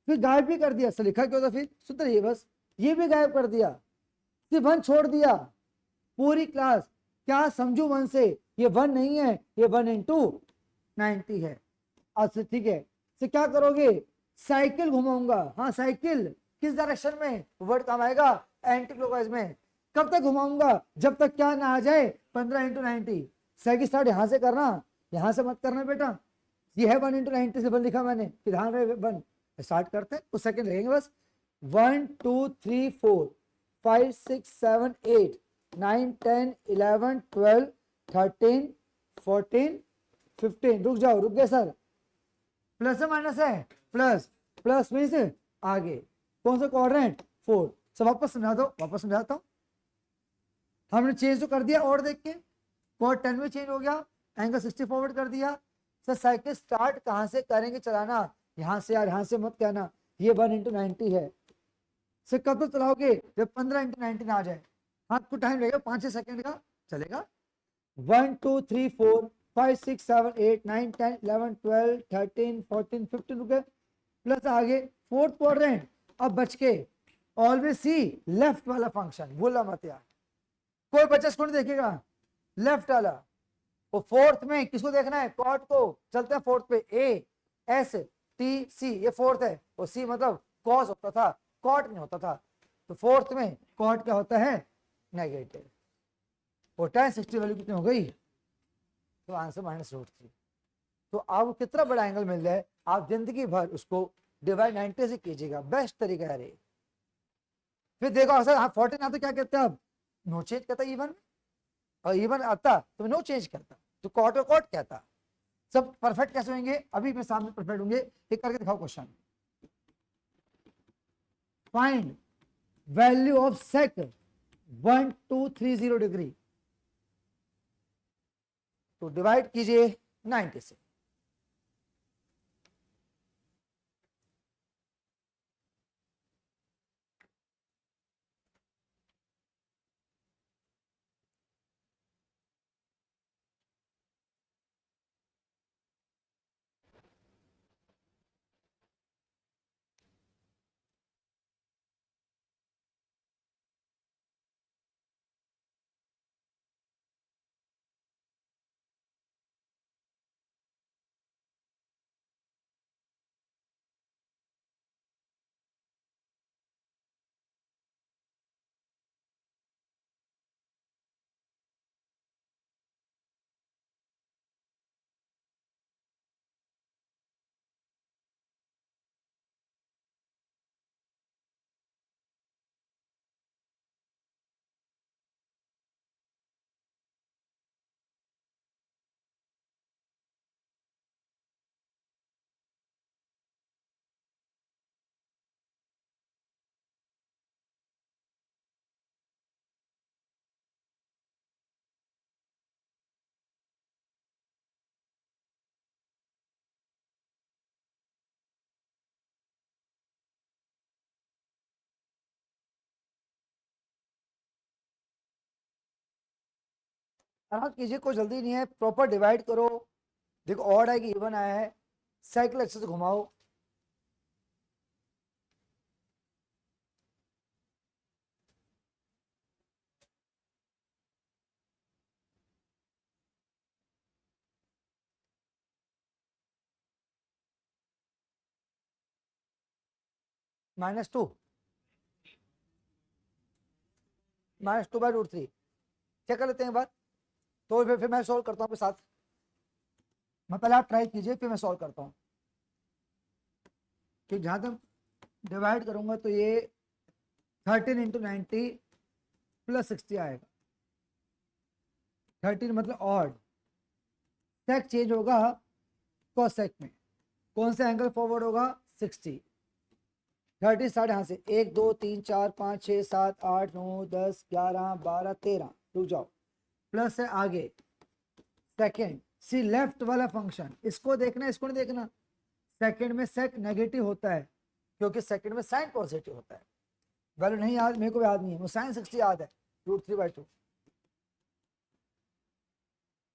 फिर गायब भी कर दिया, सर लिखा क्यों था, फिर सुधर रहिए बस, ये भी गायब कर दिया, सिर्फ 1 छोड़ दिया। पूरी क्लास क्या समझू 1 से, ये 1 नहीं है, ये 1 इंटू 90 है। अच्छा ठीक है, से क्या करोगे, साइकिल घुमाऊंगा, हाँ साइकिल किस डायरेक्शन में, वर्ड काम आएगा एंटी क्लॉकवाइज में। कब तक घुमाऊंगा, जब तक क्या ना आ जाए 15 इंटू 90। साइकिल स्टार्ट यहां से करना, यहां से मत करना बेटा, ये है 1 इंटू 90 से 1 लिखा मैंने, फिर ध्यान रहे 1। स्टार्ट करते हैं, कुछ सेकंड लगेंगे बस। 1 2 3 4 5 6 7 8 9 10 11 12 13 14 15, रुक जाओ, रुक गए सर, प्लस है माइनस है, प्लस, प्लस मीन्स आगे, कौन सा क्वाड्रेंट 4। सब वापस समझा दो, वापस समझाता हूं। हमने चेंज तो कर दिया, और देख के कॉड 10 में चेंज हो गया, एंगल 60 फॉरवर्ड कर दिया। सर साइकिल स्टार्ट कहां से करेंगे चलाना, यहां से यार, यहां से मत कहना, ये 1 इंटू 90 है। सर कब तक चलाओगे, जब 15 इंटू 90 ना आ जाए, हाँ कुछ टाइम लगेगा 5-6 सेकंड का चलेगा। 1 2 3 4 5 6 7 8 9 10 11 12 13 14 15 रुके, प्लस आगे फोर्थ क्वाड्रेंट। अब बच के ऑलवेज सी लेफ्ट वाला फंक्शन, भूला मत यार, कोई बच्चा इसको नहीं देखेगा, लेफ्ट वाला। वो फोर्थ में किसको देखना है, कॉट को, चलते हैं फोर्थ पे, ए एस टी सी, ये फोर्थ है, और सी मतलब कॉस होता था, कॉट नहीं होता था। तो फोर्थ में कॉट क्या होता है, नेगेटिव। और tan 60 वैल्यू कितनी हो गई, तो आंसर -√3। तो आपको कितना बड़ा एंगल मिल जाए, आप जिंदगी भर उसको डिवाइड 90 से कीजिएगा, बेस्ट तरीका है रे। फिर देखो सर हाँ 14 आता क्या कहते हैं, अब नो चेंज कहता इवन, और इवन आता तो नो चेंज करता, तो कॉट और कॉट कहता। सब परफेक्ट कैसे होंगे, अभी मैं सामने परफेक्ट होंगे, एक करके दिखाओ question. Find value of sec 1230 degree, तो डिवाइड कीजिए 90 से। आराम कीजिए, कोई जल्दी नहीं है, प्रॉपर डिवाइड करो। देखो ऑड है कि इवन आया है, साइकिल अच्छे से घुमाओ। -2, -2/√3। क्या कर लेते हैं बात, तो फिर मैं सॉल्व करता हूँ आपके साथ। मैं पहले आप ट्राई कीजिए, फिर मैं सॉल्व करता हूँ। कि जहाँ तक डिवाइड करूंगा तो ये 13 × 90 + 60 आएगा। 13 मतलब ऑड, सेक चेंज होगा कॉसेक में, कौन सा एंगल फॉरवर्ड होगा, 60। 30 स्टार्ट यहाँ से, 1 2 3 4 5 6 7 8 9 10 11 12 13, रुक जाओ, प्लस है आगे सेकेंड। सी लेफ्ट वाला फंक्शन, इसको देखना इसको नहीं देखना। सेकेंड में सेक नेगेटिव होता है क्योंकि सेकेंड में साइन पॉजिटिव होता है। वैल्यू नहीं याद, मेरे को याद नहीं है, वो साइन 60 याद है, √3/2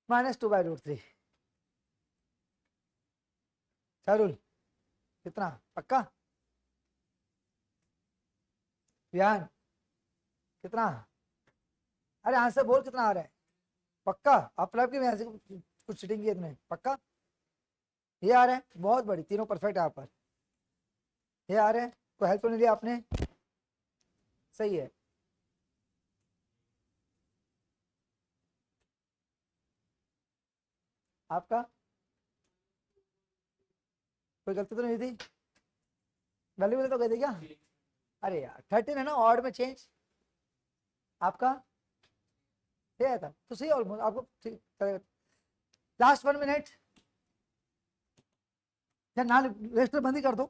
-2/√3। शाहरुल कितना पक्का, यान कितना, अरे आंसर बोल कितना आ रहा है, पक्का। अपना की वजह से कुछ चिटिंग की है तुमने, पक्का ये आ रहा है, बहुत बड़ी, तीनों परफेक्ट है यहाँ पर, ये आ रहे हैं, कोई हेल्प तो नहीं लिया आपने, सही है। आपका कोई गलती तो नहीं थी, वैल्यू तो गई थी क्या, अरे यार 13 है ना, ऑड में चेंज आपका ये आया था तो सही, ऑलमोस्ट आपको ठीक चलेगा। लास्ट 1 मिनट, या ना रजिस्टर बंद ही कर दो,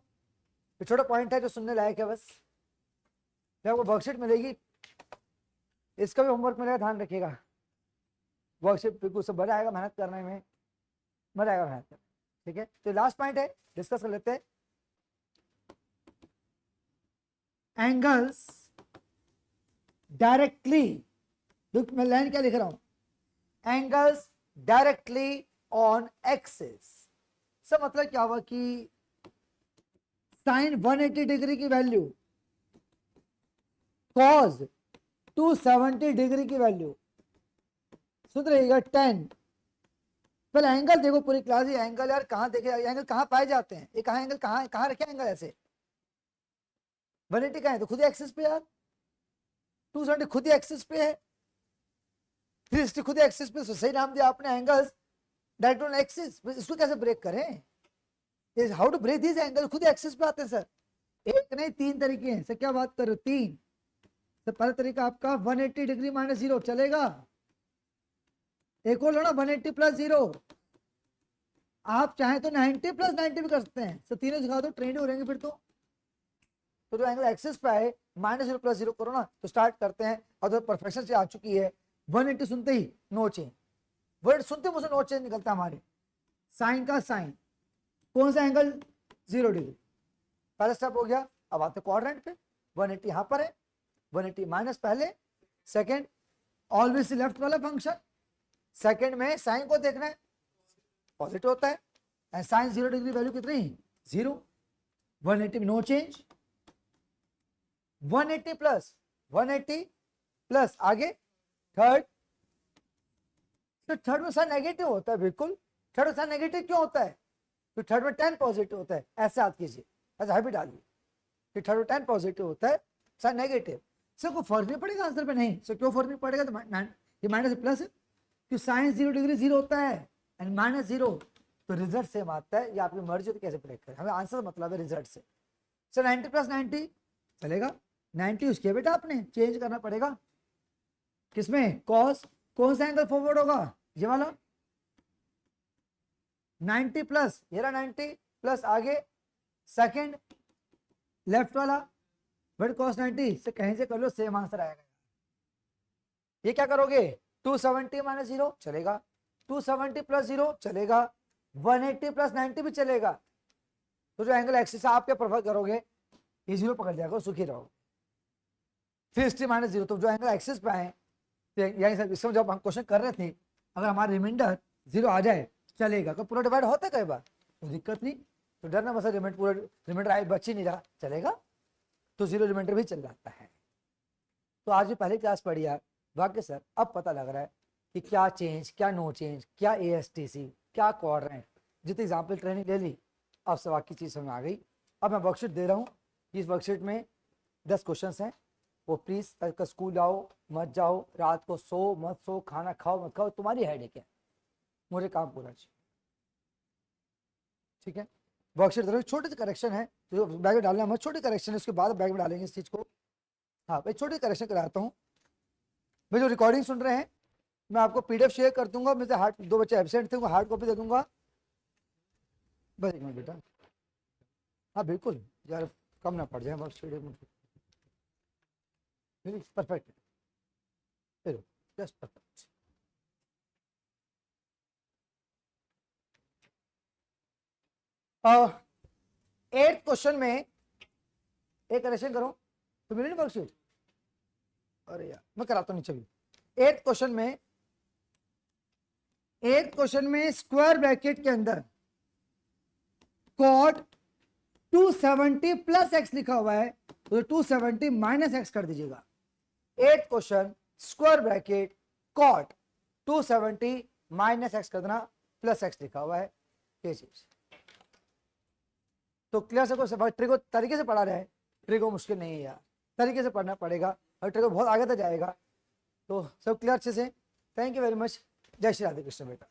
ये छोटा पॉइंट है जो सुनने लायक है बस। फिर आपको वर्कशीट मिलेगी, इसका भी होमवर्क मिलेगा, ध्यान रखिएगा। वर्कशीट बिल्कुल सब मजा आएगा मेहनत करने में, मजा आएगा मेहनत करने, ठीक है। तो लास्ट पॉइंट है, डिस्कस कर लेते हैं। एंगल्स डायरेक्टली, मैं लाइन क्या लिख रहा हूं, एंगल्स डायरेक्टली ऑन एक्सिस। सब मतलब क्या हुआ कि साइन 180 डिग्री की वैल्यू, कॉस 270 डिग्री की वैल्यू, सुन रहिएगा 10। पहले एंगल देखो, पूरी क्लास ही एंगल यार, कहाँ देखे एंगल, कहाँ पाए जाते हैं, ये कहाँ एंगल, कहाँ रखे एंगल ऐसे, 180 कहाँ है, तो खुद ही एक्सिस पे यार, 270 खुद ही एक्सिस पे है, 360 खुद ही एक्सिस पे, सही नाम दिया आपने एंगल्स डायरेक्ट ऑन एक्सिस। इसको कैसे ब्रेक करें, how to break this angle, खुद ही एक्सिस पे आते हैं सर। एक नहीं 3 तरीके हैं सर, क्या बात कर रहे हो, 3। तो पहला तरीका आपका 180 डिग्री -0 चलेगा, एक और लो ना 180 + 0, आप चाहें तो 90 + 90 भी कर सकते हैं, तो तीनों सिखा दो, ट्रेंड हो रहेंगे फिर तो जो एंगल एक्सिस पे आए -0 + 0 करो ना, तो स्टार्ट करते हैं। और तो परफेक्शन से आ चुकी है, 180 सुनते ही नो चेंज, वर्ड सुनते मुझे नो चेंज निकलता है हमारे, साइन का साइन, कौन सा एंगल, 0 डिग्री, पहला स्टेप हो गया। अब आते क्वाड्रेंट पे, 180 यहां पर है, 180 माइनस पहले, सेकंड ऑलवेज लेफ्ट वाला फंक्शन, सेकंड में साइन को देखना है, पॉजिटिव होता है, एंड साइन 0 डिग्री वैल्यू कितनी, 0, 180 में नो चेंज, 180 प्लस 180 प्लस आगे थर्ड, तो थर्ड में साइन नेगेटिव होता है, बिल्कुल थर्ड में साइन नेगेटिव क्यों होता है, तो थर्ड में 10 पॉजिटिव होता है, ऐसे याद कीजिए, ऐसा हैबिट डालिए कि थर्ड में 10 पॉजिटिव होता है, साइन नेगेटिव। सर को फर्क नहीं पड़ेगा आंसर पे, नहीं सर क्यों फर्क नहीं पड़ेगा, तो ये माइनस प्लस है, कि साइन 0 डिग्री 0 होता है एंड -0, तो रिजल्ट सेम आता है, ये आपकी मर्जी हो तो कैसे ब्रेक करें, हमें आंसर मतलब है रिजल्ट से। सर 90 + 90 चलेगा, 90 उसके बेटा आपने चेंज करना पड़ेगा, किसमें, कॉस, कौन सा एंगल फॉरवर्ड होगा, ये वाला, 90 प्लस, ये रहा 90 प्लस आगे सेकंड लेफ्ट वाला, बट कॉस 90 से कहीं से कर लो सेम आंसर आएगा। ये क्या करोगे, 270 -0 चलेगा, 270 + 0 चलेगा, 180 + 90 भी चलेगा। तो जो एंगल एक्सिस आप क्या प्रेफर करोगे, ये 0 पकड़ जाएगा, सुखी रहो। 360 -0, तो जो एंगल एक्सिस पे आए, यानी सर इसमें जब हम क्वेश्चन कर रहे थे अगर हमारा रिमाइंडर 0 आ जाए चलेगा, तो पूरा डिवाइड होता है कई बार, तो दिक्कत नहीं, तो डरना बस, रिमाइंडर पूरा रिमाइंडर आए बच ही नहीं रहा, चलेगा, तो 0 रिमाइंडर भी चल जाता है। तो आज भी पहली क्लास पढ़ी यार, वाकई सर अब पता लग रहा है कि क्या चेंज, क्या नो चेंज, क्या ASTC, क्या क्वाड्रेंट, जितनी एग्जाम्पल ट्रेनिंग ले ली, अब सब बाकी चीज़ समझ आ गई। अब मैं वर्कशीट दे रहा हूँ, इस वर्कशीट में 10 क्वेश्चन हैं, वो प्लीज़ कल स्कूल जाओ मत जाओ, रात को सो मत सो, खाना खाओ मत खाओ, तुम्हारी हेडेक है, मुझे काम पूरा चाहिए, ठीक है। वर्कशीट दे रहा हूँ, छोटे से करेक्शन है, तो बैग में डालना मत, छोटे करेक्शन है, उसके बाद बैग में डालेंगे इस चीज़ को। हाँ भाई, छोटे करेक्शन कराता हूँ भाई। जो रिकॉर्डिंग सुन रहे हैं, मैं आपको PDF शेयर कर दूंगा, मेरे से हार्ड 2 बच्चे एब्सेंट थे, उनको हार्ड कॉपी दे दूंगा। बस 1 मिनट बेटा, हाँ बिल्कुल यार, कम ना पड़ जाए वर्कशीट में, perfect, just perfect. Eighth question में एक करेक्शन करो, तो मिली ना वर्कशीट, अरे यार मैं कराता हूँ नीचे भी। एट्थ क्वेश्चन में स्क्वायर ब्रैकेट के अंदर कॉट 270 प्लस एक्स लिखा हुआ है, तो 270 माइनस एक्स कर दीजिएगा। Eighth question square bracket cot 270 minus X कर देना, प्लस एक्स लिखा हुआ है, ये चीज तो क्लियर से, कोई ट्रिक तरीके से पढ़ा रहे हैं, ट्रिक मुश्किल नहीं है यार, तरीके से पढ़ना पड़ेगा, और ट्रिक बहुत आगे तक जाएगा, तो सब क्लियर अच्छे से। थैंक यू वेरी मच, जय श्री राधे कृष्ण बेटा।